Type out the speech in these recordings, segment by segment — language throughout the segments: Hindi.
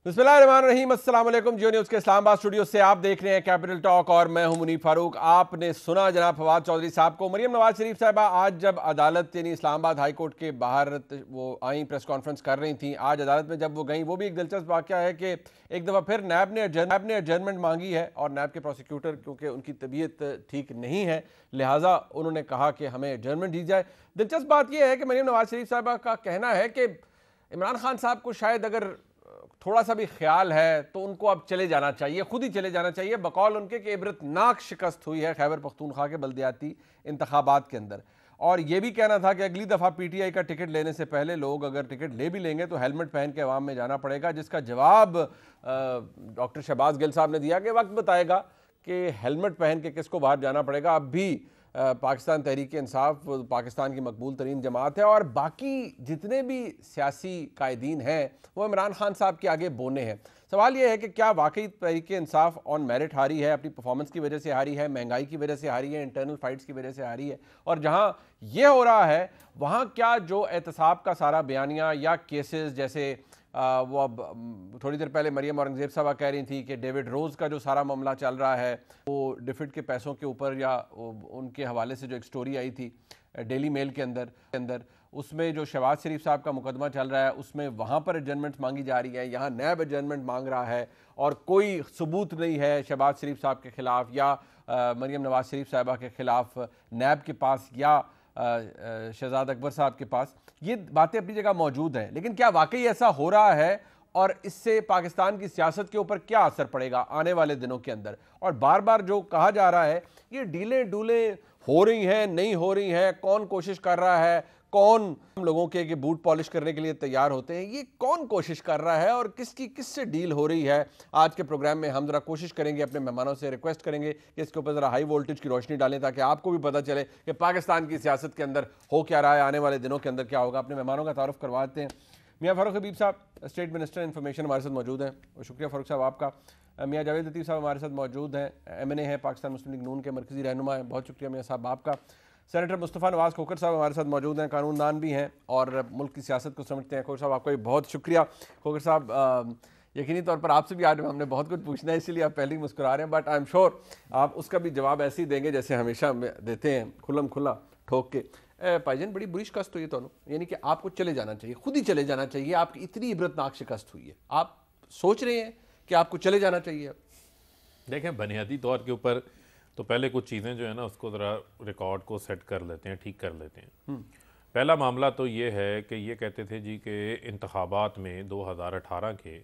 बिस्मिल्लाहिर्रहमानिर्रहीम, अस्सलाम वालेकुम। जियो न्यूज़ के इस्लामाबाद स्टूडियो से आप देख रहे हैं कैपिटल टॉक और मैं हूं मुनीफ फारूक। आपने सुना जनाब फवाद चौधरी साहब को। मरियम नवाज शरीफ साहबा आज जब अदालत यानी इस्लामाबाद हाई कोर्ट के बाहर वो आई, प्रेस कॉन्फ्रेंस कर रही थी, आज अदालत में जब वो गई, वो भी एक दिलचस्प वाक़या है कि एक दफ़ा फिर नैब ने एडजर्नमेंट मांगी है और नैब के प्रोसिक्यूटर क्योंकि उनकी तबीयत ठीक नहीं है, लिहाजा उन्होंने कहा कि हमें एडजर्नमेंट दी जाए। दिलचस्प बात यह है कि मरियम नवाज शरीफ साहबा का कहना है कि इमरान खान साहब को शायद अगर थोड़ा सा भी ख्याल है तो उनको अब चले जाना चाहिए, खुद ही चले जाना चाहिए, बकौल उनके कि इबरतनाक शिकस्त हुई है खैबर पख्तूनख्वा के बल्दियाती इंतखाबात के अंदर। और यह भी कहना था कि अगली दफ़ा पीटीआई का टिकट लेने से पहले लोग अगर टिकट ले भी लेंगे तो हेलमेट पहन के अवाम में जाना पड़ेगा, जिसका जवाब डॉक्टर शहबाज गिल साहब ने दिया कि वक्त बताएगा कि हेलमेट पहन के किसको बाहर जाना पड़ेगा। अब भी पाकिस्तान तहरीक इंसाफ पाकिस्तान की मकबूल तरीन जमात है और बाकी जितने भी सियासी कायदीन हैं वो इमरान खान साहब के आगे बोने हैं। सवाल ये है कि क्या वाकई तहरीक इंसाफ ऑन मेरिट हारी है, अपनी परफॉर्मेंस की वजह से हारी है, महंगाई की वजह से हारी है, इंटरनल फाइट्स की वजह से हारी है, और जहाँ ये हो रहा है वहाँ क्या जो एहतसाब का सारा बयानिया या केसेस जैसे वो अब थोड़ी देर पहले मरियम औरंगजेब साहबा कह रही थी कि डेविड रोज़ का जो सारा मामला चल रहा है वो डिफिट के पैसों के ऊपर या उनके हवाले से जो एक स्टोरी आई थी डेली मेल के अंदर उसमें जो शहबाज शरीफ साहब का मुकदमा चल रहा है उसमें वहाँ पर एडजर्नमेंट मांगी जा रही है, यहाँ नैब एडजर्नमेंट मांग रहा है और कोई सबूत नहीं है शहबाज शरीफ साहब के ख़िलाफ़ या मरियम नवाज शरीफ साहबा के ख़िलाफ़ नैब के पास या शहजाद अकबर साहब के पास। ये बातें अपनी जगह मौजूद हैं, लेकिन क्या वाकई ऐसा हो रहा है और इससे पाकिस्तान की सियासत के ऊपर क्या असर पड़ेगा आने वाले दिनों के अंदर? और बार बार जो कहा जा रहा है ये डीलें डूलें हो रही हैं, नहीं हो रही हैं, कौन कोशिश कर रहा है, कौन हम लोगों के बूट पॉलिश करने के लिए तैयार होते हैं, ये कौन कोशिश कर रहा है और किससे डील हो रही है? आज के प्रोग्राम में हम ज़रा कोशिश करेंगे, अपने मेहमानों से रिक्वेस्ट करेंगे कि इसके ऊपर ज़रा हाई वोल्टेज की रोशनी डालें ताकि आपको भी पता चले कि पाकिस्तान की सियासत के अंदर हो क्या रहा है, आने वाले दिनों के अंदर क्या होगा। अपने मेहमानों का तारुफ करवाते हैं। मियाँ फ़ारूक हबीब साहब, स्टेट मिनिस्टर इंफॉर्मेशन, हमारे साथ मौजूद हैं, और शुक्रिया फ़ारूक साहब आपका। मियाँ जावेद लतीफ़ साहब हमारे साथ मौजूद हैं, MNA हैं, पाकिस्तान मुस्लिम लीग नून के मरकज़ी रहनुमा हैं, बहुत शुक्रिया मियाँ साहब आपका। सेनेटर मुस्तफ़ा नवाज़ खोखर साहब हमारे साथ मौजूद हैं, कानूनदान भी हैं और मुल्क की सियासत को समझते हैं। खोखर साहब आपका भी बहुत शुक्रिया। खोखर साहब, यकीनी तौर पर आपसे भी आज हमने बहुत कुछ पूछना है, इसीलिए आप पहले ही मुस्कुरा रहे हैं, बट आई एम श्योर आप उसका भी जवाब ऐसे ही देंगे जैसे हमेशा देते हैं, खुल्लम खुल्ला ठोक के। भाईजान, बड़ी बुरी शिकस्त हुई है तो, यानी कि आपको चले जाना चाहिए, खुद ही चले जाना चाहिए, आपकी इतनी इबरतनाक शिकस्त हुई है, आप सोच रहे हैं कि आपको चले जाना चाहिए? देखें, बुनियादी तौर के ऊपर तो पहले कुछ चीज़ें जो है ना उसको ज़रा रिकॉर्ड को सेट कर लेते हैं, ठीक कर लेते हैं। पहला मामला तो ये है कि ये कहते थे जी कि इंतखाबात में 2018 के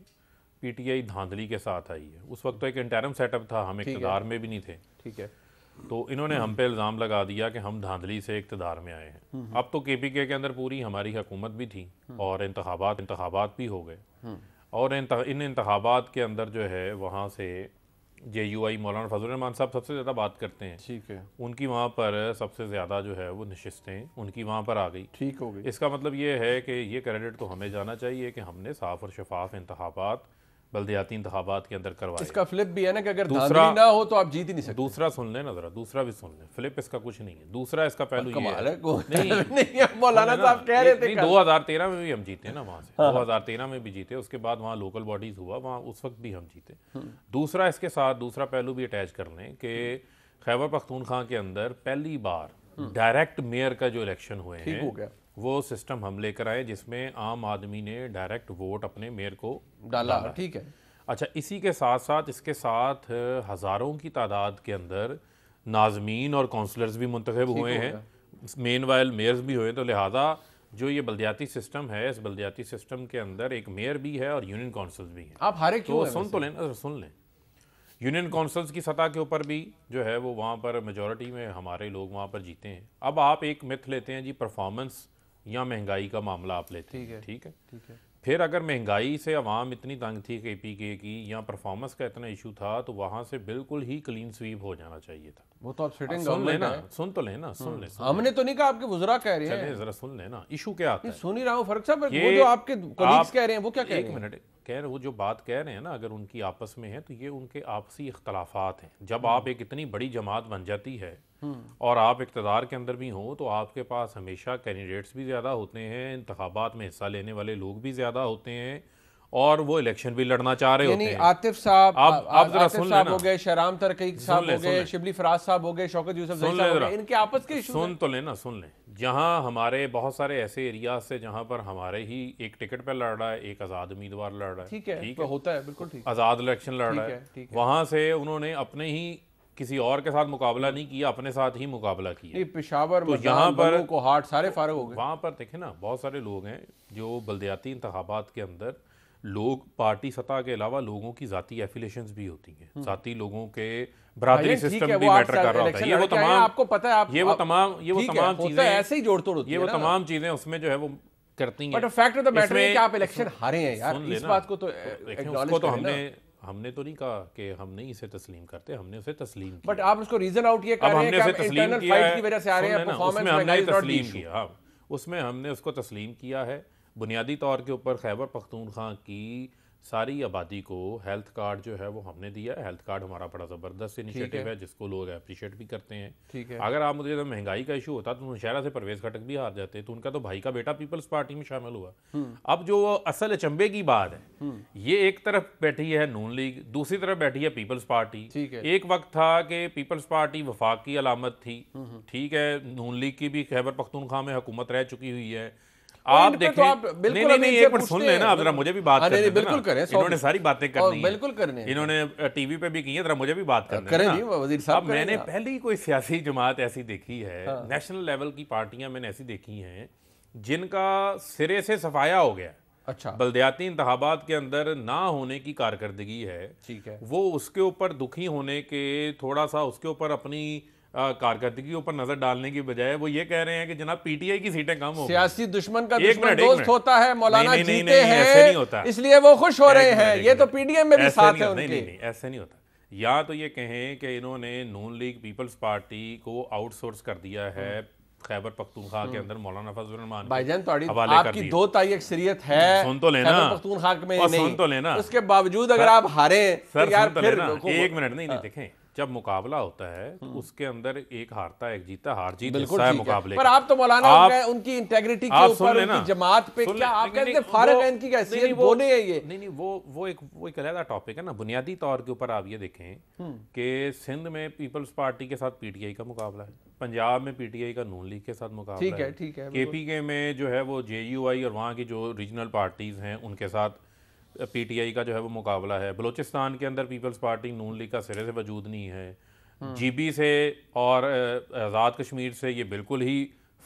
पीटीआई धांधली के साथ आई है। उस वक्त तो एक इंटरम सेटअप था, हम इक़्तिदार में भी नहीं थे, ठीक है, तो इन्होंने हम पे इल्ज़ाम लगा दिया कि हम धांधली से इक़्तिदार में आए हैं। अब तो KPK के अंदर पूरी हमारी हुकूमत भी थी और इंतखाबात भी हो गए, और इन इंतखाबात के अंदर जो है वहाँ से JUI मौलाना फजल रहमान साहब सबसे ज़्यादा बात करते हैं, ठीक है, उनकी वहाँ पर सबसे ज़्यादा जो है वो नशिस्तें उनकी वहाँ पर आ गई, ठीक हो गई। इसका मतलब ये है कि ये क्रेडिट तो हमें जाना चाहिए कि हमने साफ़ और शफाफ इंतखाबात बल्दियाती इंतखाबात के अंदर करवाए। इसका फ्लिप भी है ना कि अगर धांधली ना हो तो आप जीत ही नहीं सकते। दूसरा सुन लेना ज़रा, दूसरा भी सुन ले, फ्लिप इसका कुछ नहीं है। दूसरा इसका पहलू ये कमाल है, नहीं मौलाना साहब कह रहे थे 2013 में भी हम जीते ना वहाँ से, 2013 में भी जीते, उसके बाद वहाँ लोकल बॉडीज़ हुआ, वहाँ उस वक्त भी हम जीते। दूसरा इसके साथ दूसरा पहलू भी अटैच कर लें कि खैबर पख्तूनख्वा के अंदर पहली बार डायरेक्ट मेयर का जो इलेक्शन हुए हैं वो सिस्टम हम लेकर आए जिसमें आम आदमी ने डायरेक्ट वोट अपने मेयर को डाला, ठीक है। अच्छा, इसी के साथ साथ इसके साथ हज़ारों की तादाद के अंदर नाज़मीन और काउंसलर्स भी मुंतखब हुए हैं, मेन वाइल मेयर्स भी हुए, तो लिहाजा जो ये बल्दियाती सिस्टम है, इस बल्दियाती सिस्टम के अंदर एक मेयर भी है और यूनियन काउंसिल्स भी हैं। आप हारे क्यों? तो सुन तो लें, सुन लें, यूनियन काउंसिल्स की सतह के ऊपर भी जो है वो वहाँ पर मेजॉरिटी में हमारे लोग वहाँ पर जीते हैं। अब आप एक मिथ लेते हैं जी, परफॉर्मेंस या महंगाई का मामला आप लेते हैं, ठीक है, फिर अगर महंगाई से अवाम इतनी तंग थी KPK की या परफॉर्मेंस का इतना इशू था तो वहाँ से बिल्कुल ही क्लीन स्वीप हो जाना चाहिए था। वो तो आप सिटिंग सुन लेना, सुन तो लेना, सुन ले, हमने तो नहीं कहा, आपके वुज़रा कह रहे हैं। जरा सुन लेना, इशू क्या आता है, सुन ही रहा हूँ फ़ारूक साहब, वो जो आपके कलीग्स कह रहे हैं वो क्या कह रहे हैं? एक मिनट, कह रहे वो जो बात कह रहे हैं ना, अगर उनकी आपस में है तो ये उनके आपसी इख्तलाफात हैं। जब आप एक इतनी बड़ी जमात बन जाती है और आप इक़्तिदार के अंदर भी हो तो आपके पास हमेशा कैंडिडेट्स भी ज़्यादा होते हैं, इंतखाबात में हिस्सा लेने वाले लोग भी ज़्यादा होते हैं और वो इलेक्शन भी लड़ना चाह रहे होते हैं। आतिफ साहब, आप जरा सुन लेना, हो गए, शहराम तरकीक साहब हो गए, शिबली फराज साहब हो गए, शौकत यूसुफ ज़ई साहब हो गए, इनके आपस के इशू सुन तो लेना, सुन ले। जहां हमारे बहुत सारे ऐसे एरिया से जहां पर हमारे ही एक टिकट पे लड़ रहा है, एक आजाद उम्मीदवार लड़ रहा है, ठीक है, होता है, बिल्कुल ठीक, आजाद इलेक्शन लड़ रहा है, वहां से उन्होंने अपने ही किसी और के साथ मुकाबला नहीं किया, अपने साथ ही मुकाबला किया। पेशावर तो यहाँ पर को हाट सारे फारग हो गए। वहाँ पर देखें ना, बहुत सारे लोग हैं जो बल्दियाती इंतखाबात के अंदर लोग पार्टी सतह के अलावा लोगों की ज़ाती एफिलेशंस भी होती हैं, ज़ाती लोगों के बरादरी सिस्टम भी मैटर कर रहा होता है। ये वो तमाम, आपको पता है, ये वो तमाम चीज़ें ऐसे ही जोड़ तोड़ होती है, ये वो तमाम चीज़ें उसमें जो है वो करती हैं। But fact of the matter है कि आप इलेक्शन हारे हैं यार, इस बात को तो उसको तो हमने तो नहीं कहा कि हम नहीं इसे तस्लीम करते, हमने उसे तस्लीम किया। बट आप उसको रीजन आउट ये कर रहे हैं कि आप इंटरनल फाइट की वजह से आ रहे हैं, परफॉर्मेंस में हमने तस्लीम किया, उसमें हमने उसको तस्लीम किया है। बुनियादी तौर के ऊपर खैबर पख्तूनख्वा की सारी आबादी को हेल्थ कार्ड जो है वो हमने दिया है। हेल्थ कार्ड हमारा बड़ा ज़बरदस्त इनिशिएटिव है जिसको लोग अप्रिशिएट भी करते हैं। ठीक है। अगर आप मुझे महंगाई का इशू होता तो मुशहरा से परवेज़ खटक भी हार जाते, तो उनका तो भाई का बेटा पीपल्स पार्टी में शामिल हुआ। अब जो असल अचंभे की बात है, ये एक तरफ बैठी है नून लीग, दूसरी तरफ बैठी है पीपल्स पार्टी। एक वक्त था कि पीपल्स पार्टी वफाक की अलामत थी, ठीक है, नून लीग की भी खैबर पख्तूनख्वा में हुकूमत रह चुकी हुई है। आप देखें, नहीं एक मिनट सुन लेना, आप जरा मुझे भी बात करने देना। बिल्कुल करें, इन्होंने सारी बातें करनी है, बिल्कुल करने, इन्होंने टीवी पे भी की है, जरा मुझे भी बात करने देना। वजीर साहब, मैंने पहली कोई सियासी जमात ऐसी देखी है, नेशनल लेवल की पार्टियां मैंने ऐसी देखी हैं जिनका सिरे से सफाया हो गया। अच्छा, बल्दियाती इंतखाबात के अंदर ना होने की कारकर्दगी है, ठीक है, वो उसके ऊपर दुखी होने के, थोड़ा सा उसके ऊपर अपनी कारकर्दगी के ऊपर नजर डालने की बजाय वो ये कह रहे हैं कि जनाब पीटीआई की सीटें कम हो, सियासी दुश्मन का दुश्मन दोस्त होता है, मौलाना जीते हैं इसलिए वो खुश हो रहे हैं, ये तो पीडीएम में भी साथ है उनके। नहीं, ऐसे नहीं होता। या तो ये कहें कि इन्होंने नून लीग पीपल्स पार्टी को आउटसोर्स कर दिया है खैबर पख्तूनख्वा के अंदर मौलाना फजल रहमान भाईजान, आपकी दो ताई अक्सरियत है, सुन तो लेना, खैबर पख्तूनख्वा में नहीं, सुन तो लेना, उसके बावजूद अगर आप हारे तो यार फिर एक मिनट, नहीं देखें, जब मुकाबला होता है तो उसके अंदर एक हारता है एक जीता, हार जीत हिस्सा है मुकाबले। पर आप तो मौलाना उनकी इंटेग्रिटी के ऊपर, उनकी जमात पे क्या आप कहते हैं फारिग है इनकी हैसियत बोले है ये? नहीं, वो एक अलग टॉपिक है ना। बुनियादी तौर के ऊपर आप ये देखें कि सिंध में पीपल्स पार्टी के साथ पीटीआई का मुकाबला है, पंजाब में पीटीआई का नून लीग के साथ मुकाबला है, ठीक है, केपीके में जो है वो जेयूआई और वहाँ की जो रीजनल पार्टीज हैं उनके साथ पीटीआई का जो है वो मुकाबला है। बलूचिस्तान के अंदर पीपल्स पार्टी नून लीग का सिरे से वजूद नहीं है। जीबी से और आज़ाद कश्मीर से ये बिल्कुल ही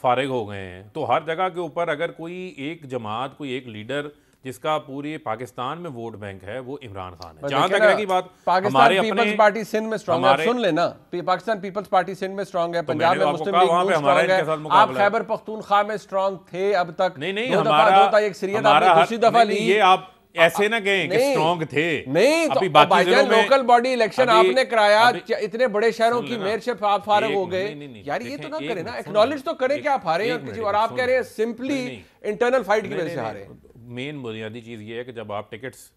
फारिग हो गए हैं। तो हर जगह के ऊपर अगर कोई एक जमात, कोई एक लीडर जिसका पूरे पाकिस्तान में वोट बैंक है, वो इमरान खान है। जहां तक की बात, पाकिस्तान पीपल्स पार्टी सिंध में स्ट्रांग है, सुन लेना, पाकिस्तान पीपल्स पार्टी सिंध में स्ट्रांग है, पंजाब में मुस्लिम लीग नून स्ट्रांग है, आप खैबर पख्तूनख्वा में स्ट्रांग थे अब तक, नहीं, दो दफा होता एक सीरियत आपने दूसरी दफा ली, ये आप ऐसे ना कहें कि स्ट्रांग थे। नहीं, अभी तो बाकी जिलों में लोकल बॉडी इलेक्शन आपने कराया, इतने बड़े शहरों की मेयरशिप आप फारिग हो गए यार, ये तो ना करें ना, एक्नॉलेज तो करें कि आप हारे हैं किसी, और आप कह रहे हैं सिंपली इंटरनल फाइट की वजह से हारे। मेन बुनियादी चीज ये है कि जब आप टिकट्स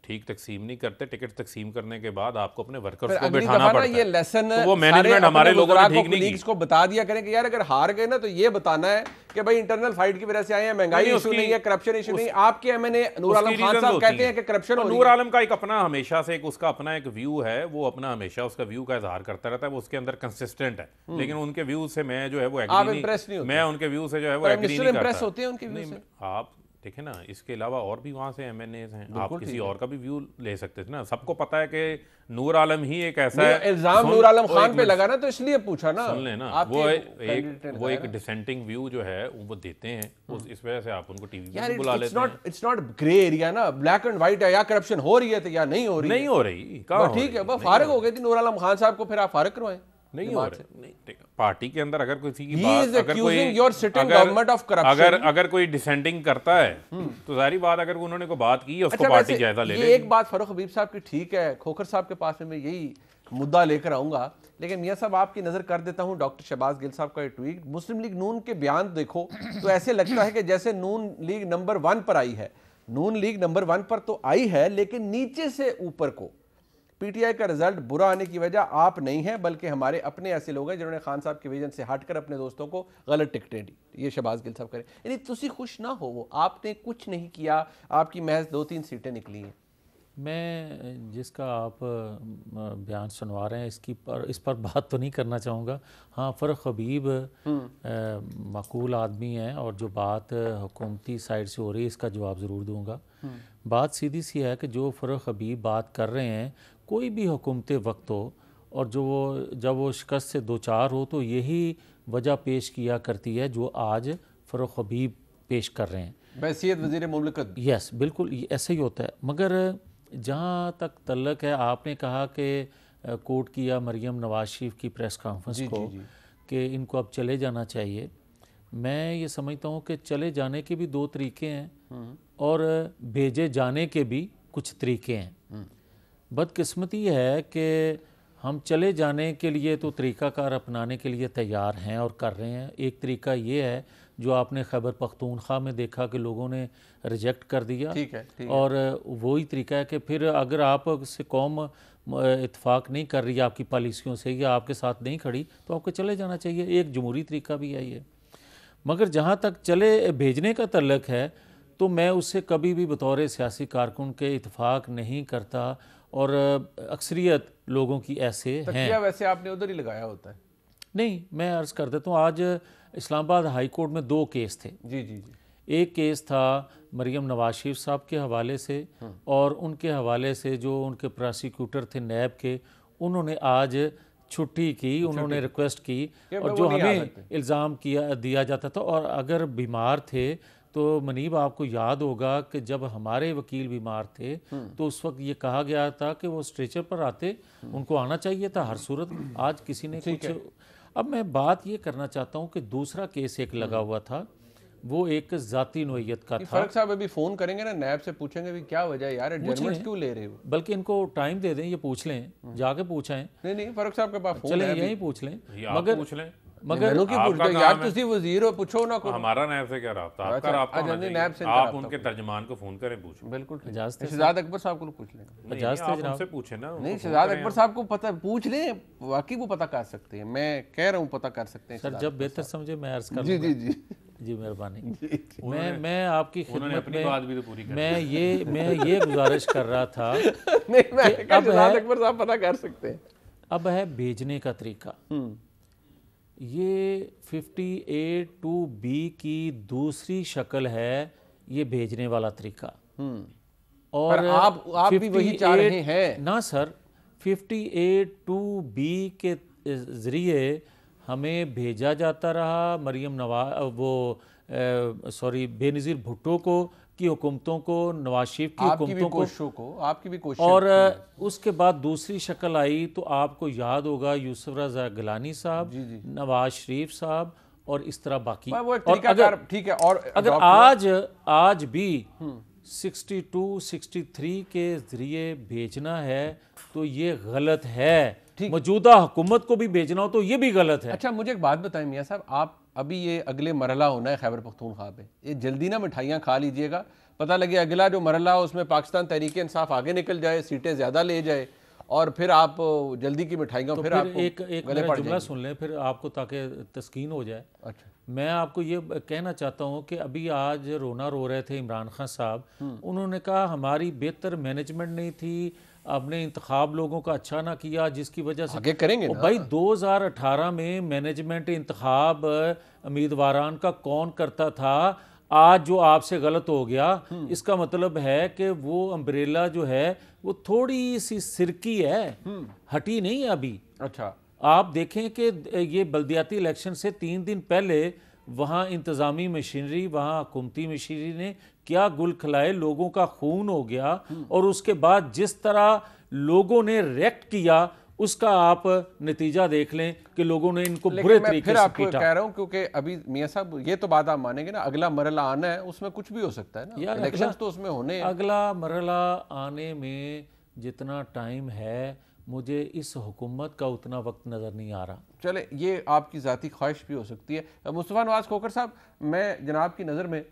ठीक तकसीम नहीं करते, टिकट तकसीम करने के बाद आपको अपने वर्कर्स को बिठाना पड़ता है। ये लेसन तो वो मैनेजमेंट हमारे लोगों ने ठीक नहीं की, को बता दिया करें कि यार अगर हार गए ना तो ये बताना है कि भाई इंटरनल फाइट की वजह से आए हैं, महंगाई इशू नहीं है, करप्शन इशू नहीं। आपके एमएनए नूर आलम खान साहब कहते हैं कि करप्शन हो रही है। नूर आलम का एक अपना हमेशा से उसका अपना एक व्यू है, वो अपना हमेशा उसका व्यू का इजहार करता रहता है, वो उसके अंदर कंसिस्टेंट है, लेकिन उनके व्यू से मैं जो है वो एग्री नहीं, मैं उनके व्यू से जो है वो एग्री नहीं करता। आप देखें ना, इसके अलावा और भी वहाँ से एमएनएज हैं, आप किसी और का भी व्यू ले सकते थे ना। सबको पता है कि नूर आलम ही एक ऐसा है, इल्जाम नूर आलम खान पे लगा ना, तो इसलिए पूछा ना। सुन लेना, वो एक डिसेंटिंग व्यू जो है वो देते हैं, इस वजह से आप उनको टीवी पे बुला लेते हैं। इट्स नॉट ग्रे एरिया ना, ब्लैक एंड व्हाइट है, या करप्शन हो रही है या नहीं हो रही, नहीं हो रही, ठीक है, वो फारिग हो गई थी नूर आलम खान साहब को, फिर आप फारिग करवाएं। नहीं हो रहे, पार्टी के अंदर अगर किसी की बात, अगर कोई डिसेंटिंग करता है तो सारी बात, अगर उन्होंने कोई बात की है उसको पार्टी जायजा ले ले। एक बात फरूख हबीब साहब की ठीक है, खोखर साहब के पास में मैं यही मुद्दा लेकर आऊंगा, लेकिन मियां साहब आपकी नजर कर देता हूं डॉक्टर शहबाज गिल साहब का ट्वीट, मुस्लिम लीग नून के बयान देखो तो ऐसे लगता है कि जैसे नून लीग नंबर 1 पर आई है। नून लीग नंबर 1 पर तो आई है, लेकिन नीचे से ऊपर को पीटीआई का रिजल्ट बुरा आने की वजह आप नहीं है, बल्कि हमारे अपने ऐसे लोग हैं जिन्होंने खान साहब के विजन से हटकर अपने दोस्तों को गलत टिकटें दी। ये शहबाज गिल साहब करें, यानी तुसी खुश ना हो, वो आपने कुछ नहीं किया, आपकी महज 2-3 सीटें निकली हैं। मैं जिसका आप बयान सुनवा रहे हैं इस पर बात तो नहीं करना चाहूँगा। हाँ, फ़र्रुख हबीब माकूल आदमी है और जो बात हुकूमती साइड से हो रही है इसका जवाब ज़रूर दूंगा। बात सीधी सी है कि जो फ़र्रुख हबीब बात कर रहे हैं, कोई भी हुकूमत वक्त हो और जब वो शिकस्त से दो चार हो तो यही वजह पेश किया करती है जो आज फ़र्रुख हबीब पेश कर रहे हैं, बैसियत वज़ीर मुमलिकत। यस, बिल्कुल ऐसे ही होता है। मगर जहाँ तक तल्लक है, आपने कहा कि कोर्ट किया मरियम नवाज शरीफ की प्रेस कॉन्फ्रेंस को कि इनको अब चले जाना चाहिए। मैं ये समझता हूँ कि चले जाने के भी दो तरीके हैं और भेजे जाने के भी कुछ तरीके हैं। बदकिस्मती है कि हम चले जाने के लिए तो तरीक़ाकार अपनाने के लिए तैयार हैं और कर रहे हैं। एक तरीका ये है जो आपने खैबर पख्तूनख्वा में देखा कि लोगों ने रिजेक्ट कर दिया, ठीक है। और वही तरीका है कि फिर अगर आप से कौम इत्फाक नहीं कर रही आपकी पॉलिसियों से या आपके साथ नहीं खड़ी तो आपको चले जाना चाहिए। एक जमहूरी तरीका भी है ये। मगर जहाँ तक चले भेजने का तल्लक है तो मैं उससे कभी भी बतौर सियासी कारकुन के इत्फाक नहीं करता और अक्सरियत लोगों की ऐसे हैं। वैसे आपने उधर ही लगाया होता है। नहीं, मैं अर्ज़ कर देता हूँ, आज इस्लामाबाद हाई कोर्ट में दो केस थे। जी। एक केस था मरियम नवाज शरीफ साहब के हवाले से और उनके हवाले से जो उनके प्रोसिक्यूटर थे नैब के, उन्होंने आज छुट्टी की, उन्होंने रिक्वेस्ट की और जो हमें इल्ज़ाम दिया जाता था। और अगर बीमार थे तो मनीब आपको याद होगा कि जब हमारे वकील बीमार थे तो उस वक्त ये कहा गया था कि वो स्ट्रेचर पर आते, उनको आना चाहिए था हर सूरत। आज किसी ने कुछ। अब मैं बात ये करना चाहता हूँ कि दूसरा केस एक लगा हुआ था, वो एक जाती नोयत का था। फरूख साहब अभी फोन करेंगे ना, नैब से पूछेंगे भी क्या वजह है यार, एडजर्नमेंट क्यों ले रहे हो। बल्कि इनको टाइम दे दें, ये पूछ लें, जाके पूछें। नहीं फरूख साहब के पास फोन चले है, यहीं पूछ लें। मगर पूछ लें, मगर यार तुसी वजीर हो, पूछो ना को। हमारा नैब से क्या रहा, आपका रहा नैब से आप उनके तर्जमान को फोन करें, पूछो। बिल्कुल शहजाद अकबर साहब को पूछ लेंगे। उनसे पूछे ना। नहीं, शहजाद अकबर साहब को पता पूछ लें, वाकई वो पता कर सकते हैं। मैं कह रहा हूँ पता कर सकते हैं सर, जब बेहतर समझे मैं अर्ज कर। जी मेहरबानी। मैं आपकी खिदमत में बात भी तो पूरी कर। मैं ये गुजारिश कर रहा था नहीं, मैं शहजाद अकबर साहब पता कर सकते हैं। अब है भेजने का तरीका। ये 58(2)B की दूसरी शक्ल है, ये भेजने वाला तरीका। और आप भी वही चाह रहे हैं ना सर। 58(2)B के जरिए हमें भेजा जाता रहा मरियम बेनज़ीर भुट्टो को की हुकूमतों को, नवाज शरीफ की हुकूमतों को, आपकी भी कोशिश। और उसके बाद दूसरी शक्ल आई तो आपको याद होगा यूसुफ रज़ा गिलानी साहब, नवाज शरीफ साहब और इस तरह बाकी। और अगर ठीक है, और अगर आज भी 62-63 के जरिए भेजना है तो ये गलत है। मौजूदा हुकूमत को भी भेजना हो तो ये भी गलत है। अच्छा, मुझे एक बात बताएं मियाँ साहब, आप अभी ये अगले मरला होना है खैबर पख्तूनख्वा पे, ये जल्दी ना मिठाइयाँ खा लीजिएगा, पता लगे अगला जो मरला हो उसमें पाकिस्तान तहरीक इंसाफ आगे निकल जाए, सीटें ज़्यादा ले जाए और फिर आप जल्दी की मिठाइयाँ तो फिर आपको एक जुमला सुन लें फिर आपको, ताकि तस्कीन हो जाए। अच्छा, मैं आपको ये कहना चाहता हूँ कि अभी आज रोना रो रहे थे इमरान खान साहब, उन्होंने कहा हमारी बेहतर मैनेजमेंट नहीं थी, आपने इंतखाब लोगों का अच्छा ना किया जिसकी वजह से आगे करेंगे ना। भाई 2018 में मैनेजमेंट इंतखाब उम्मीदवारान का कौन करता था? आज जो आपसे गलत हो गया इसका मतलब है कि वो अम्ब्रेला जो है वो थोड़ी सी सिरकी है, हटी नहीं है अभी। अच्छा, आप देखें कि ये बल्दियाती इलेक्शन से 3 दिन पहले वहाँ इंतज़ामी मशीनरी, वहाँ हुकूमती मशीनरी ने क्या गुल खिलाए, लोगों का खून हो गया। और उसके बाद जिस तरह लोगों ने रिएक्ट किया उसका आप नतीजा देख लें कि लोगों ने इनको बुरे तरीके से फिर आपको कह रहा हूं, क्योंकि अभी मियां साहब ये तो बात आप मानेंगे ना, अगला मरला आना है, उसमें कुछ भी हो सकता है ना, इलेक्शंस तो उसमें होने हैं। अगला मरला आने में जितना टाइम है, मुझे इस हुकूमत का उतना वक्त नज़र नहीं आ रहा। चले, ये आपकी ज़ाती ख्वाहिश भी हो सकती है। मुस्तफ़ा नवाज़ खोखर साहब, मैं जनाब की नज़र में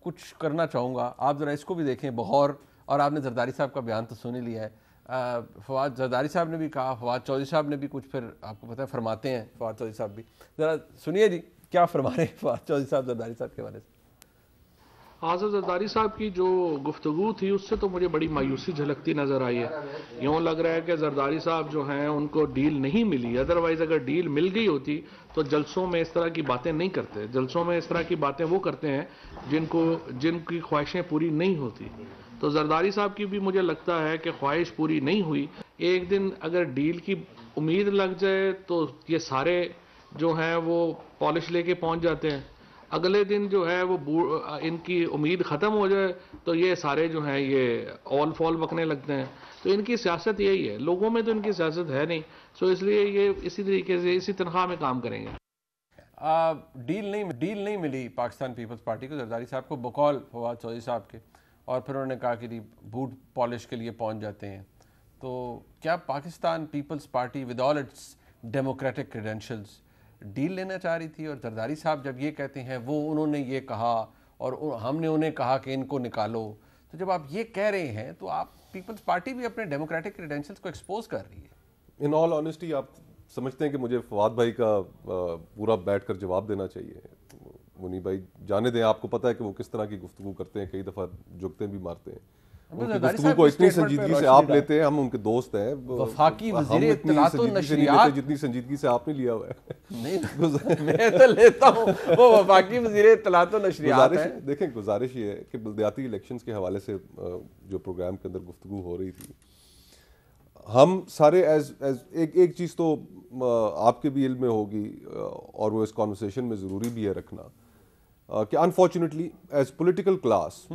कुछ करना चाहूँगा, आप ज़रा इसको भी देखें बहौर, और आपने जरदारी साहब का बयान तो सुन ही लिया है। फवाद जरदारी साहब ने भी कहा, फवाद चौधरी साहब ने भी कुछ फिर आपको पता है फरमाते हैं फवाद चौधरी साहब भी, ज़रा सुनिए जी क्या फरमा रहे हैं फवाद चौधरी साहब जरदारी साहब के हवाले से। आज़ाद जरदारी साहब की जो गुफ्तगू थी उससे तो मुझे बड़ी मायूसी झलकती नज़र आई है। यूँ लग रहा है कि जरदारी साहब जो हैं उनको डील नहीं मिली, अदरवाइज़ अगर डील मिल गई होती तो जलसों में इस तरह की बातें नहीं करते। जलसों में इस तरह की बातें वो करते हैं जिनकी ख्वाहिशें पूरी नहीं होती। तो जरदारी साहब की भी मुझे लगता है कि ख्वाहिश पूरी नहीं हुई। एक दिन अगर डील की उम्मीद लग जाए तो ये सारे जो हैं वो पॉलिश लेके पहुंच जाते हैं, अगले दिन जो है वो इनकी उम्मीद ख़त्म हो जाए तो ये सारे जो हैं ये ऑल फॉल बकने लगते हैं। तो इनकी सियासत यही है, लोगों में तो इनकी सियासत है नहीं, सो इसलिए ये इसी तरीके से इसी तनख्वाह में काम करेंगे। डील नहीं मिली पाकिस्तान पीपल्स पार्टी को जरदारी साहब को, बकौल फवाद चौधरी साहब के, और फिर उन्होंने कहा कि बूट पॉलिश के लिए पहुंच जाते हैं। तो क्या Pakistan Peoples Party with all its democratic credentials deal लेना चाह रही थी? और जरदारी साहब जब ये कहते हैं वो उन्होंने ये कहा और हमने उन्हें कहा कि इनको निकालो, तो जब आप ये कह रहे हैं तो आप पीपल्स पार्टी भी अपने डेमोक्रेटिक क्रेडेंशियल्स को एक्सपोज कर रही है। इन ऑल ऑनेस्टी आप समझते हैं कि मुझे फवाद भाई का पूरा बैठकर जवाब देना चाहिए? मुनी भाई जाने दें, आपको पता है कि वो किस तरह की गुफ्तगू करते हैं, कई दफ़ा जुगते भी मारते हैं। उनकी गुफ्तगू को इतनी संजीदगी से आप लेते हैं, हम उनके दोस्त हैं, वफाकी वज़ीर इत्तलात व नशरियात जितनी संजीदगी से आपने लिया हुआ है। नहीं मैं तो लेता हूँ, वो वफाकी वज़ीर इत्तलात व नशरियात है। देखें, गुजारिश ये है कि बलदियाती इलेक्शंस के हवाले से जो प्रोग्राम के अंदर गुफ्तगू हो रही थी, हम सारे एक चीज़ तो आपके भी इल्म में होगी और वो इस कॉन्वर्सेशन में ज़रूरी भी है रखना कि अनफॉर्चुनेटली एज पॉलिटिकल क्लास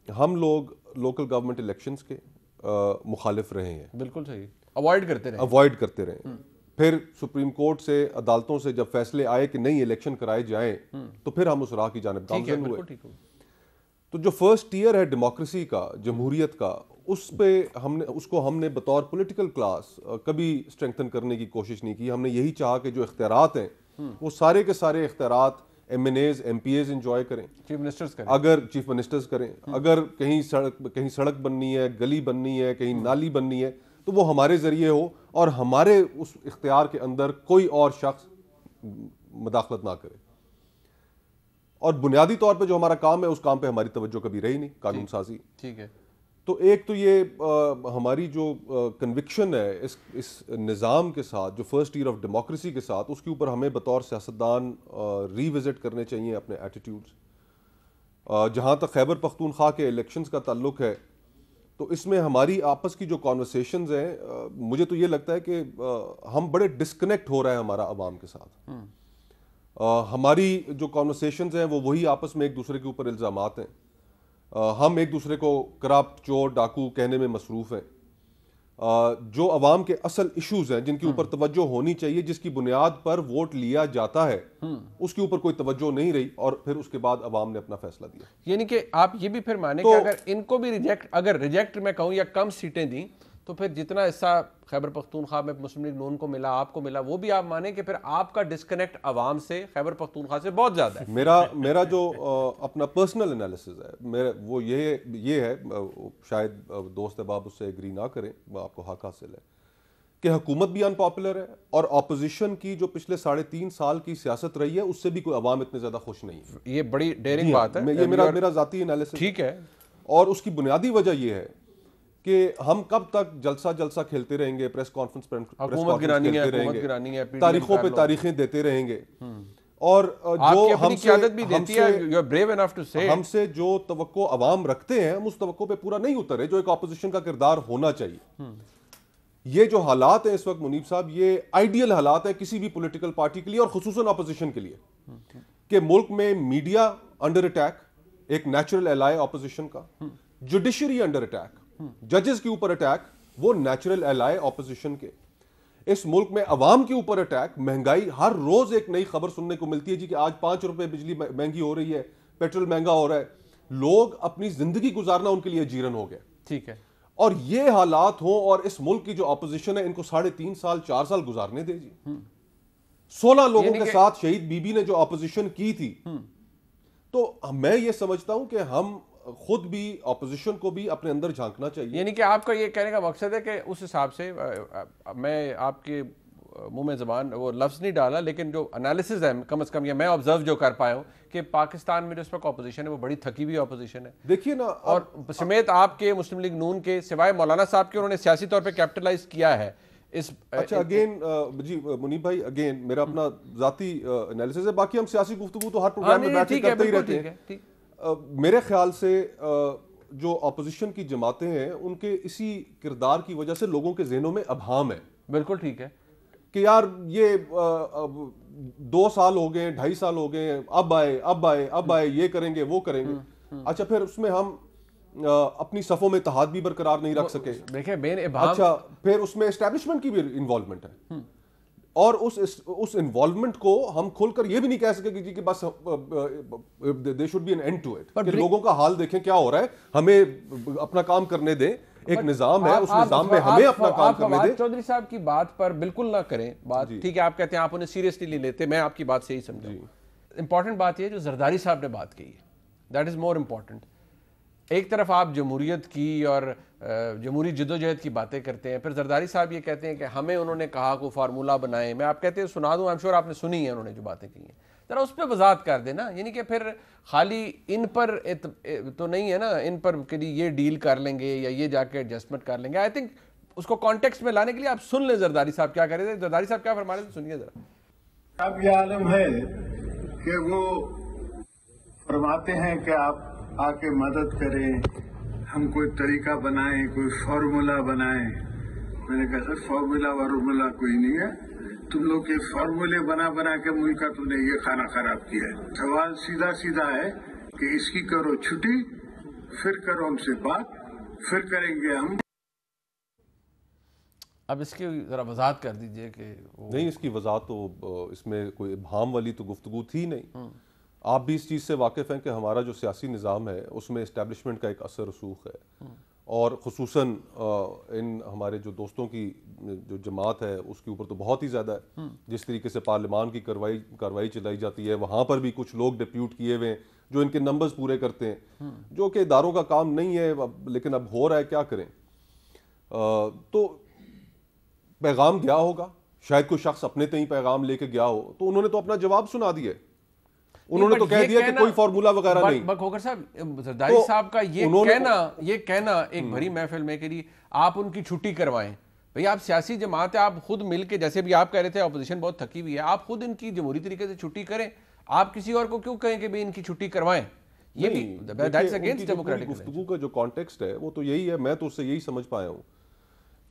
हम लोग लोकल गवर्नमेंट इलेक्शंस के मुखालिफ रहे हैं। बिल्कुल सही, अवॉइड करते रहे। फिर सुप्रीम कोर्ट से, अदालतों से जब फैसले आए कि नहीं इलेक्शन कराए जाएं, तो फिर हम उस राह की जानिब गामज़न हुए। तो जो फर्स्ट ईयर है डेमोक्रेसी का, जमहूरियत का, उसको हमने बतौर पॉलिटिकल क्लास कभी स्ट्रेंथन करने की कोशिश नहीं की। हमने यही चाहा कि जो इख्तियारात हैं वो सारे के सारे इख्तियारात MNAs MPAs इंजॉय करें, चीफ मिनिस्टर्स करें। अगर कहीं सड़क बननी है, गली बननी है, कहीं नाली बननी है, तो वो हमारे जरिए हो और हमारे उस इख्तियार के अंदर कोई और शख्स मदाखलत ना करे। और बुनियादी तौर पे जो हमारा काम है उस काम पे हमारी तवज्जो कभी रही नहीं, कानून साजी। ठीक है। तो एक तो ये हमारी जो कन्विक्शन है इस निज़ाम के साथ, जो फर्स्ट ईयर ऑफ डेमोक्रेसी के साथ, उसके ऊपर हमें बतौर सियासतदान रीविज़िट करने चाहिए अपने एटीट्यूड्स। जहाँ तक खैबर पख्तूनख्वा के इलेक्शंस का ताल्लुक है, तो इसमें हमारी आपस की जो कॉन्वर्सेशंस हैं, मुझे तो ये लगता है कि हम बड़े डिस्कनेक्ट हो रहा है हमारा अवाम के साथ। हमारी जो कॉन्वर्सेशंस हैं वो वही आपस में एक दूसरे के ऊपर इल्ज़ामात हैं। हम एक दूसरे को करप्ट, चोर, डाकू कहने में मसरूफ़ हैं। जो अवाम के असल इश्यूज हैं जिनके ऊपर तवज्जो होनी चाहिए, जिसकी बुनियाद पर वोट लिया जाता है, उसके ऊपर कोई तवज्जो नहीं रही और फिर उसके बाद अवाम ने अपना फैसला दिया। यानी कि आप ये भी फिर माने कि अगर इनको भी रिजेक्ट मैं कहूँ या कम सीटें दी, तो फिर जितना हिस्सा खैबर पख्तूनख्वा में मुस्लिम लीग नून को मिला, आपको मिला, वो भी आप माने कि फिर आपका डिस्कनेक्ट अवाम से, खैबर पख्तूनख्वा से बहुत ज़्यादा है। मेरा जो अपना पर्सनल एनालिसिस है वो ये है, शायद दोस्त अहबाब उससे एग्री ना करें, आपको हक हासिल है कि हुकूमत भी अनपॉपुलर है और अपोजिशन की जो पिछले 3.5 साल की सियासत रही है उससे भी कोई अवाम इतने ज़्यादा खुश नहीं है। ये बड़ी डेयरिंग बात है, ये मेरा ज़ाती एनालिसिस। ठीक है। और उसकी बुनियादी वजह ये है कि हम कब तक जलसा खेलते रहेंगे, प्रेस कॉन्फ्रेंस खेलते रहेंगे, तारीखों पे तारीखें देते रहेंगे, और जो हमसे जो तवक्को अवाम रखते हैं हम उस तवक्को पे पूरा नहीं उतरे जो एक ऑपोजिशन का किरदार होना चाहिए। ये जो हालात हैं इस वक्त मुनीब साहब, ये आइडियल हालात है किसी भी पॉलिटिकल पार्टी के लिए और खुसूसन ऑपोजिशन के लिए, कि मुल्क में मीडिया अंडर अटैक, एक नेचुरल एलाय ऑपोजिशन का, जुडिशरी अंडर अटैक, जजेस के ऊपर अटैक, वो नेचुरल एलाय ऑपोजिशन के, इस मुल्क में अवाम के ऊपर अटैक, महंगाई, हर रोज एक नई खबर सुनने को मिलती है जी कि आज 5 रुपए बिजली महंगी हो रही है, पेट्रोल महंगा हो रहा है, लोग अपनी जिंदगी गुजारना उनके लिए जीरन हो गया। ठीक है। और ये हालात हो और इस मुल्क की जो ऑपोजिशन है इनको 3.5 साल 4 साल गुजारने दे जी। 16 लोगों के साथ शहीद बीबी ने जो ऑपोजिशन की थी, तो मैं ये समझता हूं कि हम खुद भी ऑपोजिशन को भी अपने अंदर झांकना चाहिए। यानी कि आपका ये कहने का मकसद है कि उस हिसाब से मैं आपके मुंह में ज़बान वो लफ्ज़ नहीं डाला, लेकिन जो एनालिसिस है कम से कम ये मैं ऑब्जर्व जो कर पाया हूँ कि पाकिस्तान में जो इस वक्त ऑपोजिशन है वो बड़ी थकी हुई ऑपोजिशन है। देखिए ना, और समेत आपके मुस्लिम लीग नून के सिवाय मौलाना साहब के उन्होंने सियासी तौर पे कैपिटलाइज किया है इस। अच्छा, अगेन जी मुनीब भाई, अगेन मेरा अपना जाती एनालिसिस है, बाकी हम सियासी गुफ्तगू तो हर प्रोग्राम में बैठ के करते ही रहते हैं। मेरे ख्याल से जो अपोजिशन की जमातें हैं उनके इसी किरदार की वजह से लोगों के जहनों में अभाम है। बिल्कुल ठीक है कि यार ये 2 साल हो गए, 2.5 साल हो गए, अब आए ये करेंगे वो करेंगे। अच्छा, फिर उसमें हम अपनी सफों में इत्तेहाद भी बरकरार नहीं रख सके। देखिए अच्छा, फिर उसमें एस्टेब्लिशमेंट की भी इन्वॉल्वमेंट है, और उस इन्वॉल्वमेंट को हम खुलकर ये भी नहीं कह सके कि बस they should be an end to it, कि लोगों का हाल देखें क्या हो रहा है, हमें अपना काम करने दें। एक निजाम है, उस निजाम में हमें अपना काम करने दें। चौधरी साहब की बात पर बिल्कुल ना करें बात, ठीक है, आप कहते हैं आप उन्हें सीरियसली नहीं लेते, मैं आपकी बात से ही समझा। इंपॉर्टेंट बात यह जो जरदारी साहब ने बात की है, दैट इज मोर इम्पॉर्टेंट। एक तरफ आप जमहूरियत की और जमहूरी जदोजहद की बातें करते हैं, फिर जरदारी साहब ये कहते हैं कि हमें उन्होंने कहा को फार्मूला बनाए। मैं आप कहते हैं सुना दूं, आई एम श्योर आपने सुनी है उन्होंने जो बातें की हैं, जरा उस पर वजाहत कर देना। यानी कि फिर खाली इन पर तो नहीं है ना, इन पर कि ये डील कर लेंगे या ये जाके एडजस्टमेंट कर लेंगे। आई थिंक उसको कॉन्टेक्स्ट में लाने के लिए आप सुन लें जरदारी साहब क्या कह रहे थे। जरदारी साहब क्या फरमा रहे थे, सुनिए जरा। अब यह आलम है कि वो फरमाते हैं कि आप आके मदद करें, हम कोई तरीका बनाएं, कोई फार्मूला बनाएं। मैंने कहा सर फार्मूला वार्मूला कोई नहीं है, तुम लोग के फार्मूले बना बना के मुल्क का तुमने ये खाना खराब किया है। सवाल सीधा सीधा है कि इसकी करो छुट्टी, फिर करो हमसे बात, फिर करेंगे हम। अब इसकी जरा वजाहत कर दीजिए कि नहीं, इसकी वजाहत तो इसमें कोई इब्हाम वाली तो गुफ्तगू थी नहीं। आप भी इस चीज़ से वाकिफ़ हैं कि हमारा जो सियासी निज़ाम है उसमें इस्टेब्लिशमेंट का एक असर रसूख है, और ख़ुसूसन इन हमारे जो दोस्तों की जो जमात है उसके ऊपर तो बहुत ही ज़्यादा है। जिस तरीके से पार्लियामान की कार्रवाई चलाई जाती है, वहाँ पर भी कुछ लोग डिप्यूट किए हुए हैं जो इनके नंबर्स पूरे करते हैं, जो कि इदारों का काम नहीं है, लेकिन अब हो रहा है, क्या करें। तो पैगाम गया होगा, शायद कोई शख्स अपने तय पैगाम लेके गया हो, तो उन्होंने तो अपना जवाब सुना दिया। उन्होंने तो कह दिया कि कोई फार्मूला वगैरह नहीं। खोखर साहब, जरदारी साहब का ये कहना एक भरी महफिल में कि आप उनकी छुट्टी करवाएं। भैया आप सियासी जमात है, आप खुद मिलके, जैसे भी आप कह रहे थे अपोजिशन बहुत थकी हुई है, आप खुद इनकी जमहूरी तरीके से छुट्टी करें। आप किसी और को क्यों कहें कि भाई इनकी छुट्टी करवाएं? ये भी दैट्स अगेंस्ट डेमोक्रेटिक। गुफ्तगू का जो कॉन्टेक्स्ट है वो तो यही है, मैं तो उससे यही समझ पाया हूँ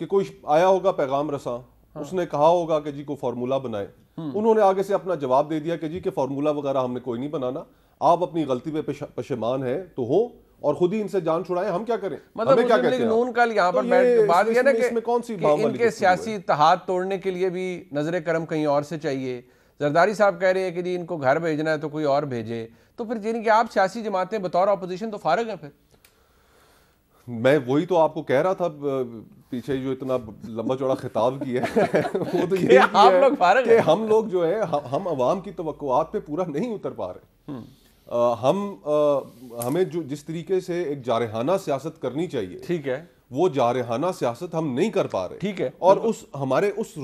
कि कोई आया होगा पैगाम रसा, उसने कहा होगा कि जी को फार्मूला बनाए, उन्होंने आगे से अपना जवाब दे दिया कि जी के फार्मूला वगैरह हमने कोई नहीं बनाना, आप अपनी गलती पे पशेमान है तो हो और खुद ही इनसे जान छुड़ाएं, हम क्या करें। मतलब क्या मुस्लिम लीग नून का यहाँ पर बैठ के बात ये ना कि कौन सी इनके सियासी इत्तेहाद तोड़ने के लिए भी नजर करम कहीं और से चाहिए। जरदारी साहब कह रहे हैं कि जी इनको घर भेजना है तो कोई और भेजे, तो फिर यानी कि आप सियासी जमातें बतौर अपोजिशन तो फारग हैं। फिर मैं वही तो आपको कह रहा था, पीछे जो इतना लंबा चौड़ा खिताब किया है वो तो यही आप लोग फारग कि हम लोग जो है हम अवाम की तवक्कुआत पे पूरा नहीं उतर पा रहे। हमें जो जिस तरीके से एक जारहाना सियासत करनी चाहिए, ठीक है, वो जारहाना सियासत हम नहीं कर पा रहे, ठीक है, और हमारे उस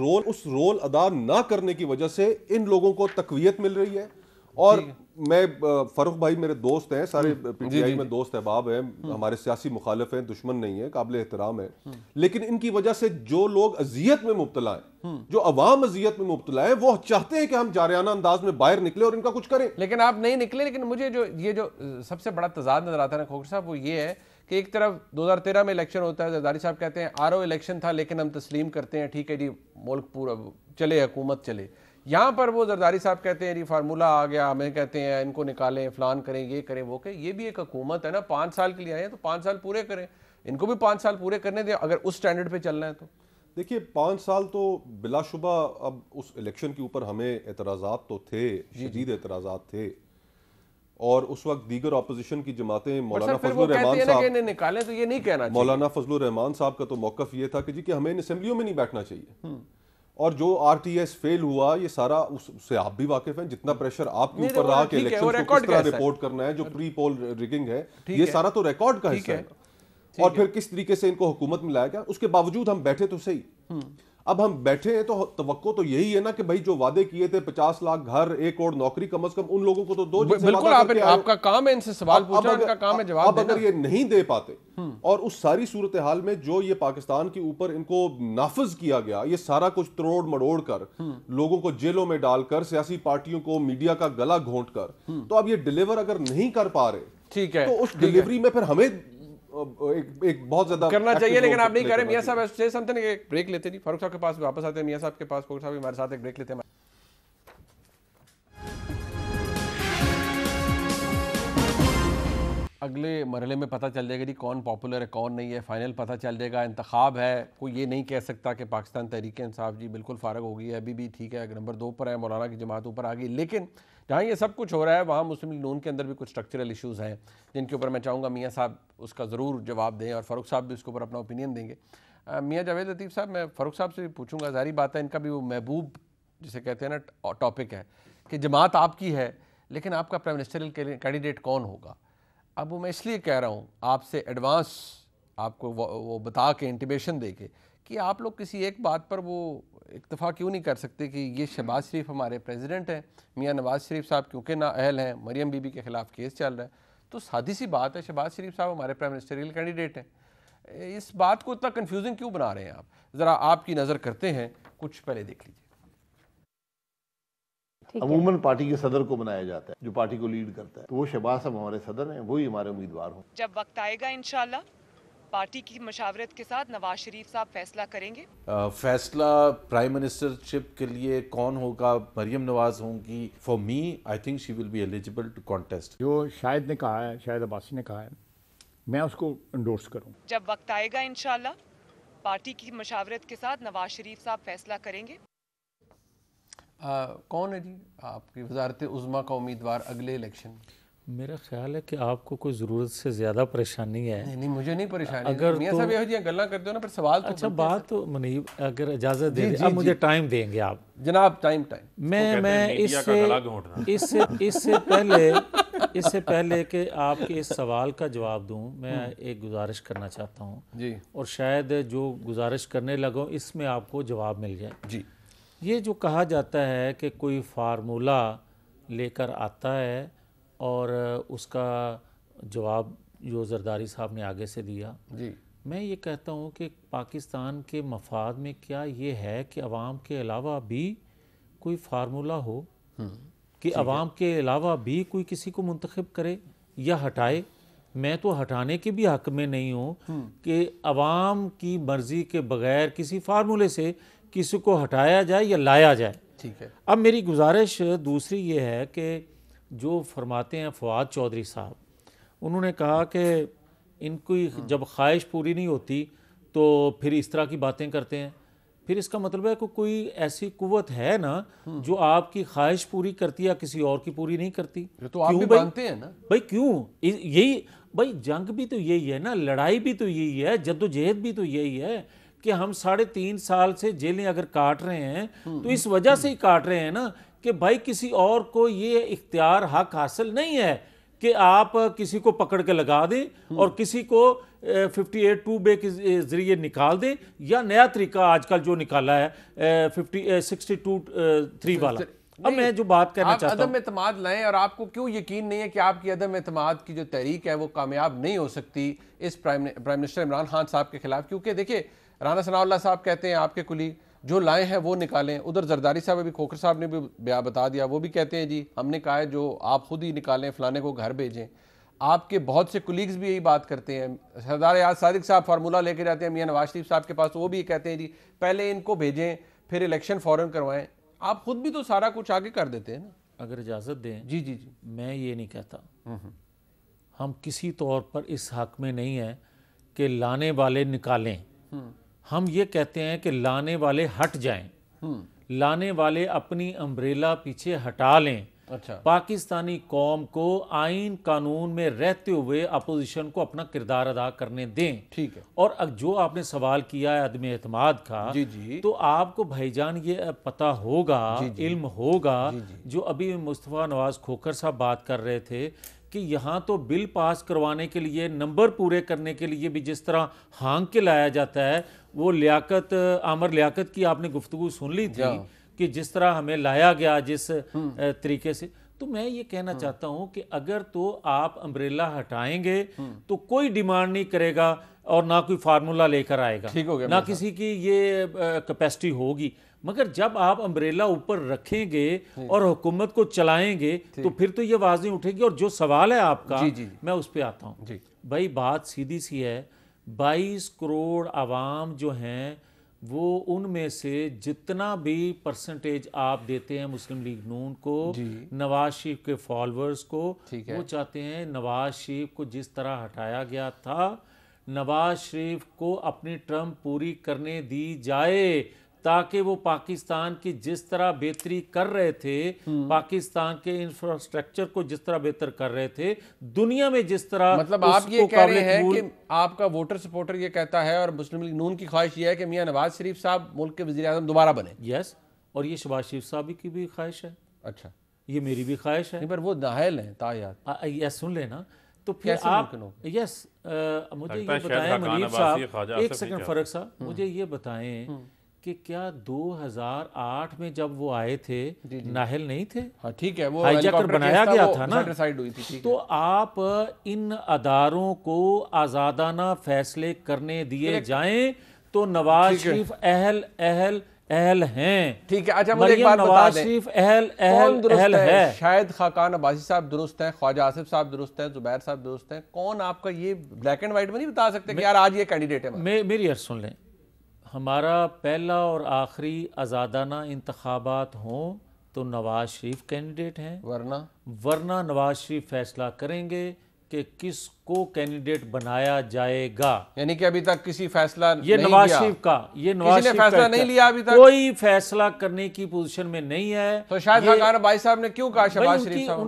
रोल अदा ना करने की वजह से इन लोगों को तकवीयत मिल रही है। और मैं फरूख भाई मेरे दोस्त हैं, सारे पीटीआई में दोस्त अहबाब हैं, हमारे सियासी मुखालिफ हैं, दुश्मन नहीं है, काबिल एहतराम है, लेकिन इनकी वजह से जो लोग अजियत में मुब्तला हैं, जो अवाम अजियत में मुब्तला है, वो चाहते हैं कि हम जारियाना अंदाज में बाहर निकले और इनका कुछ करें, लेकिन आप नहीं निकले। लेकिन मुझे जो सबसे बड़ा तजाद नजर आता है ना खोखर साहब, वो ये है कि एक तरफ 2013 में इलेक्शन होता है, जरदारी साहब कहते हैं आरओ इलेक्शन था लेकिन हम तस्लीम करते हैं, ठीक है जी, मुल्क पूरा चले, हुकूमत चले। यहाँ पर वो जरदारी साहब कहते हैं जी फार्मूला आ गया, हमें कहते हैं इनको निकालें, फलान करें, ये करें, वो करें। ये भी एक हुकूमत है ना, 5 साल के लिए आए हैं तो 5 साल पूरे करें, इनको भी 5 साल पूरे करने दें अगर उस स्टैंडर्ड पे चलना है तो। देखिए 5 साल तो बिलाशुबा, अब उस इलेक्शन के ऊपर हमें एतराज़ात तो थे, शदीद एतराज़ात थे, और उस वक्त दीगर अपोजिशन की जमातें मौलाना फजलुर रहमान साहब निकालें तो ये नहीं कहना, मौलाना फजलुर रहमान साहब का तो मौक़िफ़ ये था कि जी कि हमें इन असेंबलियों में नहीं बैठना चाहिए। और जो RTS फेल हुआ, ये सारा उससे आप भी वाकिफ हैं, जितना प्रेशर आपके ऊपर रहा कि इलेक्शन को किस तरह रिपोर्ट करना है, जो प्री पोल रिगिंग है, ये सारा तो रिकॉर्ड का हिस्सा है। और फिर किस तरीके से इनको हुकूमत में लाया गया, उसके बावजूद हम बैठे तो सही। अब हम बैठे हैं तो तवक्को तो यही है ना कि भाई जो वादे किए थे 50 लाख घर, 1 करोड़ नौकरी, कम से कम उन लोगों को तो दो। बिल्कुल, आपका काम है इनसे सवाल पूछना, उनका काम है जवाब देना। अब अगर ये नहीं दे पाते और उस सारी सूरत हाल में जो ये पाकिस्तान के ऊपर इनको नाफिज किया गया, ये सारा कुछ तोड़ मड़ोड़ कर, लोगों को जेलों में डालकर, सियासी पार्टियों को, मीडिया का गला घोंट कर, तो अब ये डिलीवर अगर नहीं कर पा रहे, ठीक है, तो उस डिलीवरी में फिर हमें एक बहुत ज्यादा करना चाहिए, लेकिन आप नहीं कर रहे। मियां साहब से समथिंग, एक ब्रेक लेते नहीं, फारूक साहब के पास वापस आते हैं, मियां साहब के पास, फारूक साहब भी हमारे साथ एक ब्रेक लेते हैं। अगले मरहले में पता चल जाएगा जी कौन पॉपुलर है कौन नहीं है, फाइनल पता चल जाएगा। इंतखाब है, कोई ये नहीं कह सकता कि पाकिस्तान तहरीक इंसाफ जी बिल्कुल फारग हो गई है, अभी भी ठीक है, नंबर 2 पर है, मौलाना की जमात ऊपर आ गई। लेकिन जहाँ ये सब कुछ हो रहा है वहाँ मुस्लिम लीग नून के अंदर भी कुछ स्ट्रक्चरल इशूज़ हैं जिनके ऊपर मैं चाहूँगा मियाँ साहब उसका ज़रूर जवाब दें और फ़ारूक साहब भी उसके ऊपर अपना ओपिनियन देंगे। मियाँ जावेद लतीफ़ साहब, मैं फ़ारूक साहब से भी पूछूँगा, ज़ाहिर बात है इनका भी वो महबूब जिसे कहते हैं ना टॉपिक है कि जमात आपकी है लेकिन आपका प्राइम मिनिस्टरियल कैंडिडेट कौन होगा। अब वो मैं इसलिए कह रहा हूँ आपसे एडवांस आपको वो बता के इंटिमेशन दे के कि आप लोग किसी एक बात पर वो इत्तफाक क्यों नहीं कर सकते कि ये शहबाज शरीफ हमारे प्रेसिडेंट हैं, मियाँ नवाज शरीफ साहब क्योंकि नाअहल हैं, मरियम बीबी के ख़िलाफ़ केस चल रहा है, तो सादी सी बात है शहबाज शरीफ साहब हमारे प्राइम मिनिस्टरियल कैंडिडेट हैं। इस बात को इतना कन्फ्यूजिंग क्यों बना रहे हैं आप? ज़रा आपकी नज़र करते हैं, कुछ पहले देख लीजिए। अमूमन पार्टी के सदर को बनाया जाता है जो पार्टी को लीड करता है, तो वो शहबाज साहब हमारे सदर हैं, वही हमारे उम्मीदवार हों। जब वक्त आएगा इंशाल्लाह पार्टी की मशावरत के साथ नवाज शरीफ साहब फैसला करेंगे। फैसला प्राइम मिनिस्टरशिप के लिए कौन होगा, मरियम नवाज होंगी। For me I think she will be eligible to contest. जो शाहिद ने कहा है, शाहिद अब्बासी ने कहा है, मैं उसको एंडोर्स करूँ। जब वक्त आएगा इंशाल्लाह पार्टी की मशावरत के साथ नवाज शरीफ साहब फैसला करेंगे। कौन है जी आपकी वजारत उज़्मा का उम्मीदवार अगले इलेक्शन? मेरा ख्याल है कि आपको कोई ज़रूरत से ज़्यादा परेशानी है। नहीं, मुझे नहीं परेशानी। अगर मियां साहब यहो जी गल्ला करते हो ना, पर सवाल तो अच्छा बात तो मुनीब अगर इजाज़त दे दे, अब मुझे टाइम देंगे आप जनाब। टाइम मैं इससे पहले कि आपके इस सवाल का जवाब दूं, मैं एक गुजारिश करना चाहता हूं जी, और शायद जो गुजारिश करने लगो इसमें आपको जवाब मिल जाए जी। ये जो कहा जाता है कि कोई फार्मूला लेकर आता है और उसका जवाब जो जरदारी साहब ने आगे से दिया जी, मैं ये कहता हूँ कि पाकिस्तान के मफाद में क्या ये है कि अवाम के अलावा भी कोई फार्मूला हो, कि अवाम के अलावा भी कोई किसी को मुंतखब करे या हटाए। मैं तो हटाने के भी हक में नहीं हूँ कि अवाम की मर्ज़ी के बग़ैर किसी फार्मूले से किसी को हटाया जाए या लाया जाए। ठीक है। अब मेरी गुजारिश दूसरी ये है कि जो फरमाते हैं फवाद चौधरी साहब, उन्होंने कहा कि इनकी जब ख्वाहिश पूरी नहीं होती तो फिर इस तरह की बातें करते हैं। फिर इसका मतलब है कि कोई ऐसी कुव्वत है ना जो आपकी ख्वाहिश पूरी करती है, किसी और की पूरी नहीं करती। तो आप भी मानते हैं ना भाई, क्यों? यही भाई, जंग भी तो यही है ना, लड़ाई भी तो यही है, जद्दोजहद भी तो यही है कि हम 3.5 साल से जेलें अगर काट रहे हैं तो इस वजह से ही काट रहे हैं ना कि भाई किसी और को ये इख्तियार हक हासिल नहीं है कि आप किसी को पकड़ के लगा दें और किसी को 58(2) के जरिए निकाल दें, या नया तरीका आजकल जो निकाला है 62(3) वाला। अब मैं जो बात करना चाहता हूं, अदम एतमाद लाएं, और आपको क्यों यकीन नहीं है कि आपकी अदम एतमाद की जो तहरीक है वो कामयाब नहीं हो सकती इस प्राइम मिनिस्टर इमरान खान साहब के खिलाफ? क्योंकि देखिए राना सनाउल्लाह साहब कहते हैं आपके कुलीग जो लाए हैं वो निकालें, उधर जरदारी साहब अभी खोखर साहब ने भी बता दिया, वो भी कहते हैं जी हमने कहा है जो आप खुद ही निकालें, फलाने को घर भेजें। आपके बहुत से कुलीग्स भी यही बात करते हैं। सरदार याद सादिक साहब फार्मूला लेके जाते हैं मियां नवाज शरीफ साहब के पास, वो भी कहते हैं जी पहले इनको भेजें फिर इलेक्शन फ़ौरन करवाएं। आप खुद भी तो सारा कुछ आगे कर देते हैं ना। अगर इजाज़त दें। जी जी जी। मैं ये नहीं कहता, हम किसी तौर पर इस हक में नहीं है कि लाने वाले निकालें। हम ये कहते हैं कि लाने वाले हट जाएं, लाने वाले अपनी अम्ब्रेला पीछे हटा लें अच्छा। पाकिस्तानी कौम को आइन कानून में रहते हुए अपोजिशन को अपना किरदार अदा करने दें। ठीक है। और जो आपने सवाल किया है अदम एतमाद का, जी जी। तो आपको भाईजान ये पता होगा, इल्म होगा, जो अभी मुस्तफ़ा नवाज खोखर साहब बात कर रहे थे कि यहाँ तो बिल पास करवाने के लिए, नंबर पूरे करने के लिए भी जिस तरह हांग के लाया जाता है, वो लियाकत, आमर लियाकत की आपने गुफ्तगू सुन ली थी कि जिस तरह हमें लाया गया जिस तरीके से। तो मैं ये कहना चाहता हूँ कि अगर तो आप अम्ब्रेला हटाएंगे तो कोई डिमांड नहीं करेगा और ना कोई फार्मूला लेकर आएगा, ठीक हो गया, ना किसी की ये कैपेसिटी होगी। मगर जब आप अम्ब्रेला ऊपर रखेंगे और हुकूमत को चलाएंगे तो फिर तो ये आवाज़ें उठेगी। और जो सवाल है आपका, मैं उस पर आता हूँ भाई। बात सीधी सी है, 22 करोड़ आवाम जो हैं वो उनमें से जितना भी परसेंटेज आप देते हैं मुस्लिम लीग नून को, नवाज शरीफ के फॉलोअर्स को, वो चाहते हैं नवाज शरीफ को जिस तरह हटाया गया था, नवाज शरीफ को अपनी टर्म पूरी करने दी जाए, ताकि वो पाकिस्तान की जिस तरह बेहतरी कर रहे थे, पाकिस्तान के इंफ्रास्ट्रक्चर को जिस तरह बेहतर कर रहे थे, दुनिया में जिस तरह, मतलब आप ये कह रहे हैं कि आपका वोटर सपोर्टर ये कहता है और मुस्लिम लीग नून की ख्वाहिश ये है कि मियां नवाज शरीफ साहब मुल्क के वज़ीर आज़म दोबारा बने। यस, और ये शहबाज शरीफ साहब की भी ख्वाहिश है। अच्छा, ये मेरी भी ख्वाहिश है। पर वो नाहल हैं तायात। यस, सुन लेना। तो फिर आप यस मुझे ये बताएं मनीब साहब, एक सेकंड फर्क साहब, मुझे ये बताएं कि क्या 2008 में जब वो आए थे नाहल नहीं थे? हाँ ठीक है, वो हाईजैकर बनाया गया था ना, हुई थी। तो आप इन अदारों को आज़ादाना फैसले करने दिए जाएं तो नवाज शरीफ अहल हैं। ठीक है। अच्छा, मुझे एक बात बता दें, शरीफ अहल है। शायद खाकान अब्बासी साहब दुरुस्त हैं, ख्वाजा आसिफ साहब दुरुस्त हैं, जुबैर साहब दुरुस्त हैं। कौन आपका ये ब्लैक एंड व्हाइट में नहीं बता सकते कि यार आज ये कैंडिडेट है? मेरी अर्ज सुन लें, हमारा पहला और आखिरी आज़ादाना इंतखाबात हों तो नवाज शरीफ कैंडिडेट हैं, वरना नवाज शरीफ फैसला करेंगे कि किसको कैंडिडेट बनाया जाएगा। यानी कि अभी तक किसी फैसला ये नवाज शरीफ का, ये नवाज शरीफ फैसला नहीं लिया अभी तक, कोई फैसला करने की पोजीशन में नहीं है। तो शायद खाकान भाई साहब ने क्यों कहा शहबाज शरीफ साहब?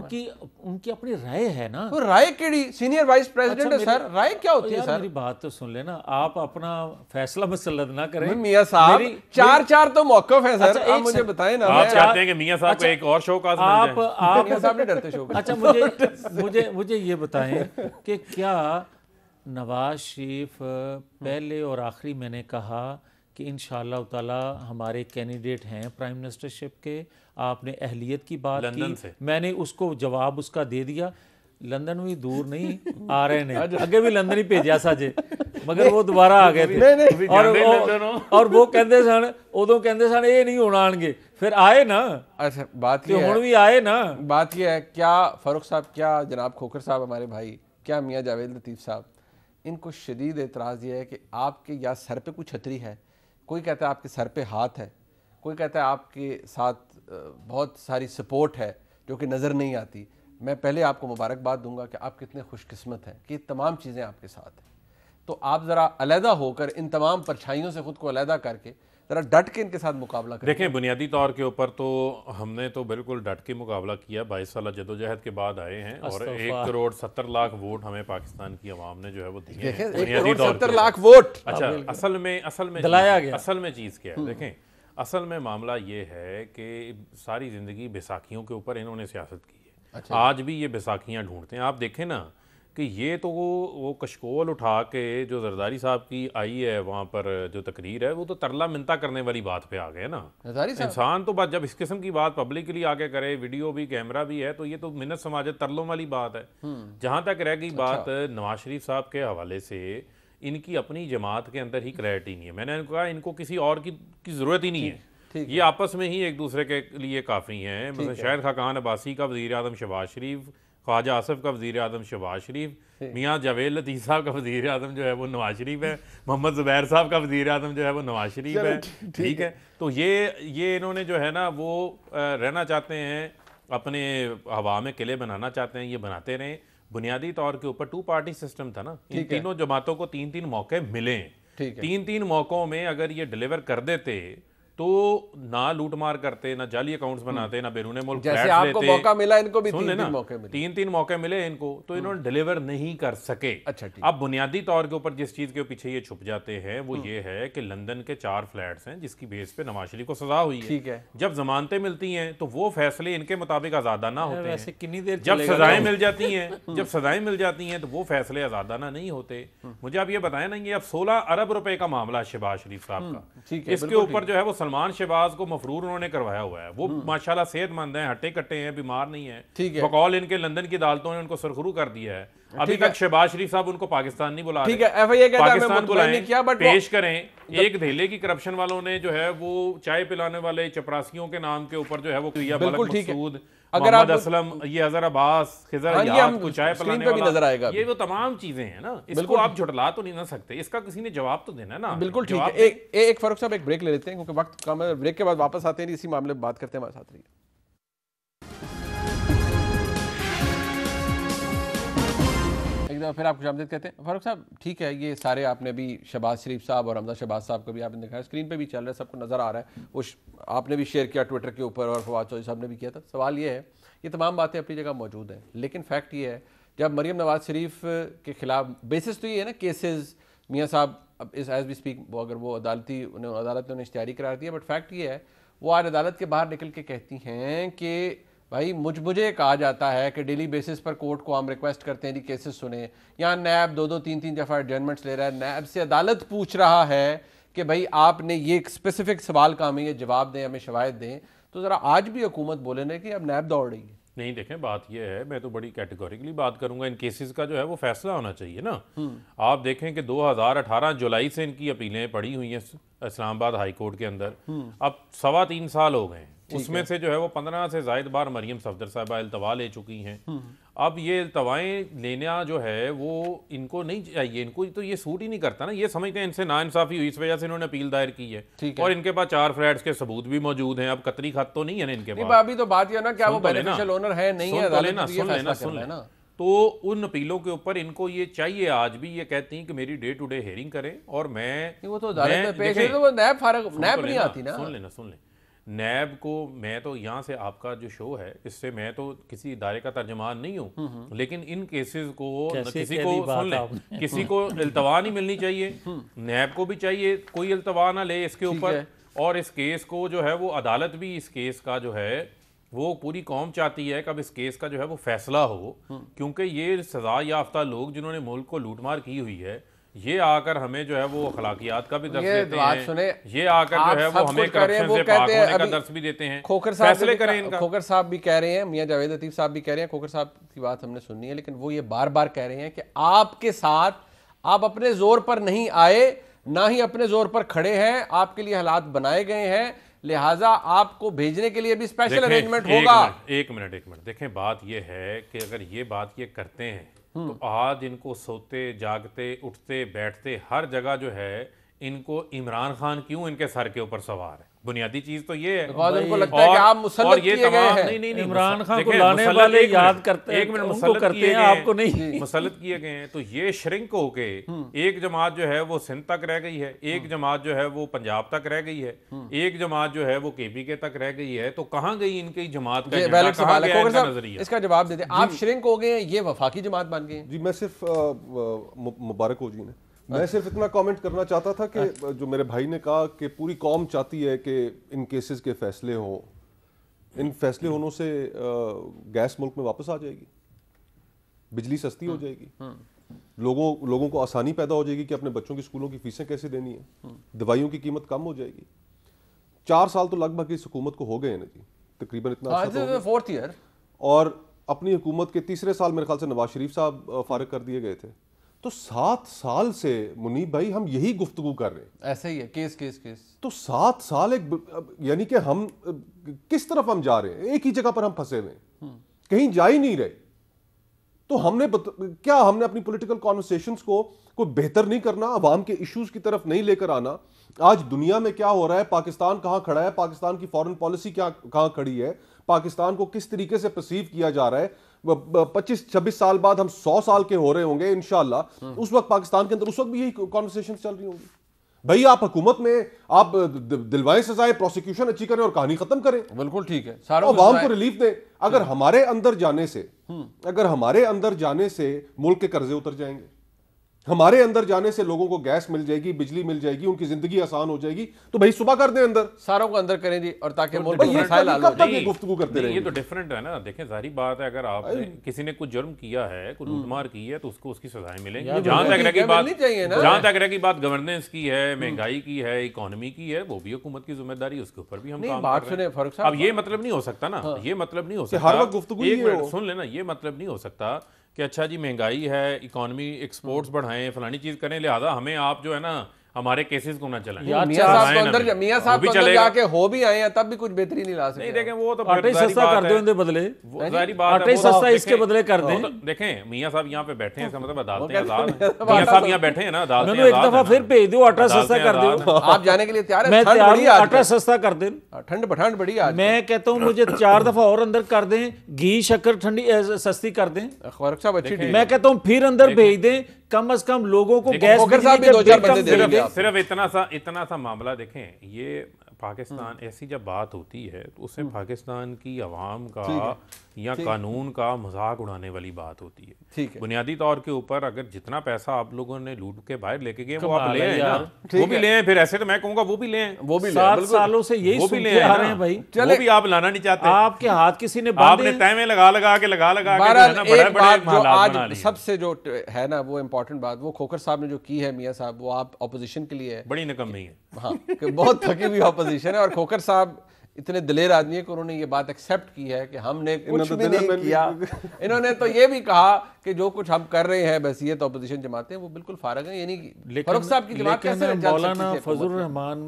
उनकी अपनी राय है ना। तो राय केड़ी, सीनियर वाइस प्रेसिडेंट है सर, राय क्या होती है सर? मेरी बात तो सुन लेना, आप अपना फैसला मुसल्लद ना करें। मियां साहब चार तो मौकफ है सर, आप मुझे बताएं ना। आप चाहते हैं कि मियां साहब को एक और शो का आप मियां साहब नहीं डरते शो का। अच्छा, मुझे ये बताएं कि क्या नवाज शरीफ पहले और आखिरी मैंने कहा कि इंशाअल्लाह ताला हमारे कैंडिडेट हैं प्राइम मिनिस्टरशिप के। आपने अहलियत की बात की, मैंने उसको जवाब उसका दे दिया। लंदन भी दूर नहीं आ रहे ने, अगे भी लंदन ही भेजा साजे, मगर वो दोबारा आ गए थे और वो कहते सन, उदों कहते सन ये नहीं होना आएंगे, फिर आए ना। अच्छा, बात ये हुण भी आए ना। बात ये है, क्या फारूक साहब, क्या जनाब खोखर साहब हमारे भाई, क्या मियाँ जावेद लतीफ़ साहब, इनको शदीद एतराज़ ये है कि आपके या सर पे कुछ छतरी है, कोई कहता है आपके सर पे हाथ है, कोई कहता है आपके साथ बहुत सारी सपोर्ट है जो कि नज़र नहीं आती। मैं पहले आपको मुबारकबाद दूंगा कि आप कितने खुशकिस्मत हैं कि तमाम चीज़ें आपके साथ हैं। तो आप ज़रा अलहदा होकर इन तमाम परछाइयों से ख़ुद को अलहदा करके ज़रा डट के इनके साथ मुकाबला करें। देखें, बुनियादी तौर के ऊपर तो हमने तो बिल्कुल डट के मुकाबला किया। 22 साल जदोजहद के बाद आए हैं और 1,70,00,000 वोट हमें पाकिस्तान की आवाम ने जो है वो दिए हैं। 1,70,00,000 वोट। अच्छा, असल में दिलाया गया। असल में चीज़ क्या है, देखें, असल में मामला ये है कि सारी ज़िंदगी बैसाखियों के ऊपर इन्होंने सियासत की है। अच्छा। आज भी ये बैसाखियाँ ढूंढते हैं। आप देखें ना कि ये तो वो कशकोल उठा के जो जरदारी साहब की आई है वहाँ पर जो तकरीर है, वो तो तरला मिनता करने वाली बात पे आ गए ना। इंसान तो बात जब इस किस्म की बात पब्लिकली आके करे, वीडियो भी कैमरा भी है, तो ये तो मिन्नत समाज तरलों वाली बात है। जहाँ तक रह गई बात नवाज शरीफ साहब के हवाले से, इनकी अपनी जमात के अंदर ही क्लैरिटी नहीं है। मैंने कहा इनको किसी और की ज़रूरत ही नहीं है, ये आपस में ही एक दूसरे के लिए काफ़ी हैं। मतलब शायद खाकान अब्बासी का वज़ीर आज़म शहबाज शरीफ, ख्वाजा आसिफ का वज़ीर आज़म शहबाज शरीफ, मियाँ जावेद लतीफ़ साहब का वज़ीर आज़म जो है वो नवाज शरीफ है, मोहम्मद ज़ुबैर साहब का वज़ीर आज़म जो है वो नवाज शरीफ है। ठीक है, तो ये इन्होंने जो है ना वो रहना चाहते हैं, अपने हवा में किले बनाना चाहते हैं, ये बनाते रहें। बुनियादी तौर के ऊपर 2 पार्टी सिस्टम था ना, इन तीनों जमातों को 3-3 मौके मिले। 3-3 मौक़ों में अगर ये डिलीवर कर देते तो ना लूटमार करते, ना जाली अकाउंट्स बनाते, ना बैरून मुल्क जैसे फ्लैट्स आपको लेते। मौका मिला, इनको भी सुन तीन लेना, मौके मिले। तीन मौके मिले इनको, तो इन्होंने डिलीवर नहीं कर सके। अच्छा, ठीक। अब बुनियादी तौर के ऊपर जिस चीज के पीछे ये छुप जाते हैं वो ये है कि लंदन के 4 फ्लैट्स हैं जिसकी बेस पे नवाज शरीफ को सजा हुई है। ठीक है। जब जमानतें मिलती हैं तो वो फैसले इनके मुताबिक आजादाना होते वैसे हैं। कितनी देर जब चलेगा सजाएं ना? मिल जाती हैं जब सजाएं मिल जाती हैं तो वो फैसले आजादाना नहीं होते। मुझे आप ये बताएं ना, ये अब 16 अरब रुपए का मामला शहबाज शरीफ साहब का, ठीक है, इसके बिल्कुल ऊपर जो है वो सलमान शहबाज को मफरूर उन्होंने करवाया हुआ है। वो माशाल्लाह सेहतमंद हैं, हट्टे कट्टे हैं, बीमार नहीं है। ठीक है। बकौल इनके लंदन की अदालतों ने उनको सरखुरू कर दिया है। अभी तक शहबाज शरीफ साहब उनको पाकिस्तान नहीं बुला रहे। ठीक है, FIA कहता है हमें पाकिस्तान मुतमईन नहीं किया, बट पेश करें। एक धेले की करप्शन वालों ने जो है वो चाय पिलाने वाले चपरासियों के नाम के ऊपर जो है वो किया, बिल्कुल मलक ठीक है। मकसूद, अगर मोहम्मद आप- असलम, ये अजहर अब्बास, खिजर हाँ, ये हयात हम को चाय स्क्रीन पिलाने पे भी वाला, नजर आएगा ये वो तमाम चीजें हैं ना, इसको बिल्कुल। आप झुटला तो नहीं ना सकते, इसका किसी ने जवाब तो देना है ना। बिल्कुल ठीक जवाब है। एक फारूक साहब, एक ब्रेक ले लेते हैं क्योंकि वक्त कम है। ब्रेक के बाद वापस आते हैं, इसी मामले में बात करते हैं। हमारे साथ रहिए। एक दफ़ा फिर आपको खुशामदीद कहते हैं। फारूक साहब, ठीक है, ये सारे आपने भी शहबाज शरीफ साहब और हमजा शहबाज साहब को भी आपने दिखाया, स्क्रीन पे भी चल रहा है, सबको नज़र आ रहा है। वो आपने भी शेयर किया ट्विटर के ऊपर और फवाद चौधरी साहब ने भी किया था। सवाल ये है, ये तमाम बातें अपनी जगह मौजूद हैं, लेकिन फैक्ट ये है जब मरीम नवाज शरीफ के खिलाफ बेसिस तो ये है ना, केसेस मियाँ साहब अब इस एज वी स्पीक वो अगर वो अदालत ने उन्हें इश्तिहारी करार दिया, बट फैक्ट ये है वो आज अदालत के बाहर निकल के कहती हैं कि भाई मुझे कहा जाता है कि डेली बेसिस पर कोर्ट को हम रिक्वेस्ट करते हैं जी केसेस सुने। यहाँ नैब 2-3 दफ़ा एडजर्नमेंट्स ले रहा है, नैब से अदालत पूछ रहा है कि भाई आपने ये एक स्पेसिफिक सवाल का हमें ये जवाब दें, हमें शवायद दें। तो ज़रा आज भी हुकूमत बोले ना कि अब नैब दौड़ रही है। नहीं, देखें बात यह है, मैं तो बड़ी कैटेगोरिकली बात करूंगा, इन केसेस का जो है वो फैसला होना चाहिए ना। आप देखें कि 2018 जुलाई से इनकी अपीलें पड़ी हुई हैं इस्लामाबाद हाई कोर्ट के अंदर, अब 3.25 साल हो गए हैं। उसमें से जो है वो 15 से ज़ायद बार मरियम सफदर साहबा इल्तवा ले चुकी हैं। अब ये इल्तवाएं लेना जो है वो इनको नहीं चाहिए, इनको तो ये सूट ही नहीं करता ना। ये समझते हैं इनसे नाइंसाफ़ी हुई, इस वजह से इन्होंने अपील दायर की है। और इनके पास 4 फ्लैट्स के सबूत भी मौजूद हैं। अब कतरी खत तो नहीं है ना इनके पास। अभी तो बात यह ना क्या वो बेनिफिशियल ओनर है नहीं है, सुन लेना। तो उन अपीलों के ऊपर इनको ये चाहिए, आज भी ये कहती हैं कि मेरी डे टू डे हेयरिंग करें। और मैं वो तो अदालत में पेश है, तो वो नैब नहीं आती ना। सुन ले नैब को, मैं तो यहाँ से आपका जो शो है इससे मैं तो किसी इदारे का तर्जमान नहीं हूँ, लेकिन इन केसेस को किसी को सुन ले, किसी को इल्तवा नहीं मिलनी चाहिए, नैब को भी चाहिए कोई इल्तवा ना ले इसके ऊपर। और इस केस को जो है वो अदालत भी इस केस का जो है वो पूरी कौम चाहती है कि अब इस केस का जो है वो फैसला हो, क्योंकि ये सजा याफ्ता लोग जिन्होंने मुल्क को लूटमार की हुई है, ये आकर हमें जो है वो अखलाकियात का भी दर्स देते हैं, ये आकर जो है वो हमें करप्शन से पाक होने का दर्स भी देते हैं। खोखर फैसले करें इनका। खोखर साहब भी कह रहे हैं, मियां जावेद लतीफ साहब भी कह रहे हैं, खोखर साहब की बात हमने सुननी है, लेकिन वो ये बार बार कह रहे हैं कि आपके साथ आप अपने जोर पर नहीं आए, ना ही अपने जोर पर खड़े हैं, आपके लिए हालात बनाए गए हैं, लिहाजा आपको भेजने के लिए भी स्पेशल अरेंजमेंट होगा। एक मिनट देखें, बात यह है कि अगर ये बात ये करते हैं तो आज इनको सोते जागते उठते बैठते हर जगह जो है इनको इमरान खान क्यों इनके सर के ऊपर सवार है? बुनियादी चीज तो ये है। उनको लगता है कि आप मुसल्लत किए गए हैं। नहीं, इमरान खान को लाने वाले याद करते हैं, एक मिनट, उनको करते हैं, आपको नहीं। मुसल्लत किए गए हैं। तो ये श्रिंक होके एक जमात जो है वो सिंध तक रह गई है, एक जमात जो है वो पंजाब तक रह गई है, एक जमात जो है वो KPK तक रह गई है। तो कहाँ गई इनकी जमात का एजेंडा, कहाँ गया इनका नजरिया? इसका जवाब देते। आप श्रिंक हो गए, ये वफाकी जमात बन गए। जी मैं सिर्फ मुबारक हो जी ने, मैं सिर्फ इतना कमेंट करना चाहता था कि जो मेरे भाई ने कहा कि पूरी कौम चाहती है कि इन केसेस के फैसले हों, इन फैसले होने से गैस मुल्क में वापस आ जाएगी, बिजली सस्ती हो जाएगी, लोगों को आसानी पैदा हो जाएगी कि अपने बच्चों की स्कूलों की फीसें कैसे देनी है, दवाइयों की कीमत कम हो जाएगी। 4 साल तो लगभग इस हुकूमत को हो गए हैं ना जी, तकरीबन इतना। 4th year. और अपनी हुकूमत के 3रे साल मेरे ख्याल से नवाज शरीफ साहब फारिग कर दिए गए थे। तो 7 साल से मुनीब भाई हम यही गुफ्तगू कर रहे हैं, ऐसे ही है, केस। तो 7 साल यानी कि हम किस तरफ हम जा रहे हैं? एक ही जगह पर हम फंसे हुए हैं, कहीं जा ही नहीं रहे। तो हमने अपनी पॉलिटिकल कॉन्वर्सेशंस को कोई बेहतर नहीं करना, अवाम के इश्यूज की तरफ नहीं लेकर आना? आज दुनिया में क्या हो रहा है, पाकिस्तान कहाँ खड़ा है, पाकिस्तान की फॉरेन पॉलिसी कहाँ खड़ी है, पाकिस्तान को किस तरीके से परसीव किया जा रहा है। 25-26 साल बाद हम 100 साल के हो रहे होंगे इंशाल्लाह, उस वक्त पाकिस्तान के अंदर उस वक्त भी यही कॉन्वर्सेशन चल रही होंगी। भाई आप हुकूमत में आप दिलवाएं सजाएं, प्रोसिक्यूशन अच्छी करें और कहानी खत्म करें। बिल्कुल ठीक है, सारों अवाम को रिलीफ दें। अगर हमारे अंदर जाने से मुल्क के कर्जे उतर जाएंगे, हमारे अंदर जाने से लोगों को गैस मिल जाएगी, बिजली मिल जाएगी, उनकी जिंदगी आसान हो जाएगी, तो भाई सुबह कर दें अंदर, सारों को अंदर करें जी, और ताकि मुल्क ये कब तक ये गुफ्तगू करते रहेंगे? ये तो डिफरेंट है ना। देखें जाहिर बात है, अगर आपने किसी ने कुछ जुर्म किया है, कोई लूटमार की है, तो उसको उसकी सजाएं मिलेंगी। जहां तक रही बात गवर्नेंस की है, महंगाई की है, इकोनॉमी की है, वो भी हुकूमत की जिम्मेदारी, उसके ऊपर भी हम काम कर रहे हैं। अब ये मतलब नहीं हो सकता ना, ये मतलब नहीं हो सकता, हर वक्त गुफ्तगू एक मिनट सुन लेना, ये मतलब नहीं हो सकता कि अच्छा जी महंगाई है, इकोनॉमी, एक्सपोर्ट्स बढ़ाएं, फलानी चीज करें, लिहाजा हमें आप जो है ना हमारे केसेस को ना चलाएं। मियां साहब तो अंदर जाके हो भी आए हैं, तब भी कुछ बेहतरी नहीं ला सके। नहीं देखें, वो तो आटे सस्ता कर दो, इनके बदले जारी बात आटे सस्ता इसके बदले कर दें। देखें मियां साहब यहाँ पे बैठे हैं, इसका मतलब अदालतें आजाद हैं। मियां साहब यहाँ बैठे हैं ना, अदालतें एक दफा फिर भेज दो, आटा सस्ता कर दो। आप जाने के लिए तैयार हैं? मैं तैयार हूं, आटा सस्ता कर दें। ठंड पठांड बड़ी आज। मैं कहता हूं मुझे 4 दफा और अंदर कर दें, घी शक्कर ठंडी सस्ती कर दें। मैं कहता हूं फिर अंदर भेज दें, कम से कम लोगों को गैस सिर्फ इतना सा मामला देखें। ये पाकिस्तान ऐसी जब बात होती है तो उसमें पाकिस्तान की आवाम का या कानून का मजाक उड़ाने वाली बात होती है। ठीक है, बुनियादी तौर के ऊपर अगर जितना पैसा आप लोगों ने लूट के बाहर लेके गए वो आप ले आए ना, वो भी ले आए। फिर ऐसे तो मैं कहूंगा वो भी ले आए, वो भी 7 सालों से यही सुनते आ रहे हैं भाई। वो भी आप लाना नहीं चाहते, आपके हाथ किसी ने आपने तय में लगा के सबसे जो है ना वो इम्पोर्टेंट बात, वो खोखर साहब ने जो की है मियां साहब, वो आप ऑपोजिशन के लिए है, बड़ी निकम्मी है। हाँ, बहुत थकी हुई ऑपोजिशन है। और खोखर साहब इतने दिलेर आदमी है कि उन्होंने ये बात एक्सेप्ट की है कि हमने कुछ भी नहीं किया। इन्होंने तो ये भी कहा कि जो कुछ हम कर रहे हैं बस ये तो अपोजिशन जमाते हैं, वो बिल्कुल फारग है। यानी फारूक साहब की जमात कैसे मौलाना फजल रहमान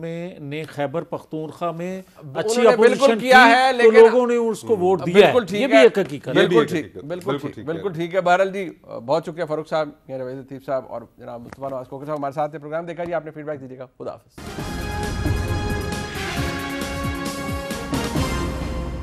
ने खैबर पख्तूनख्वा में अच्छी बिल्कुल किया है, लेकिन लोगों ने उसको वोट दिया है। ये भी एक हकीकत है। बिल्कुल ठीक है। बहरहाल जी बहुत शुक्रिया फारूक साहब, रवीद लतीफ साहब और जनाब मुस्तफा नवाज खोखर साहब हमारे साथ प्रोग्राम देखा जी। आपने फीडबैक दीजिएगा। खुदा हाफिज़।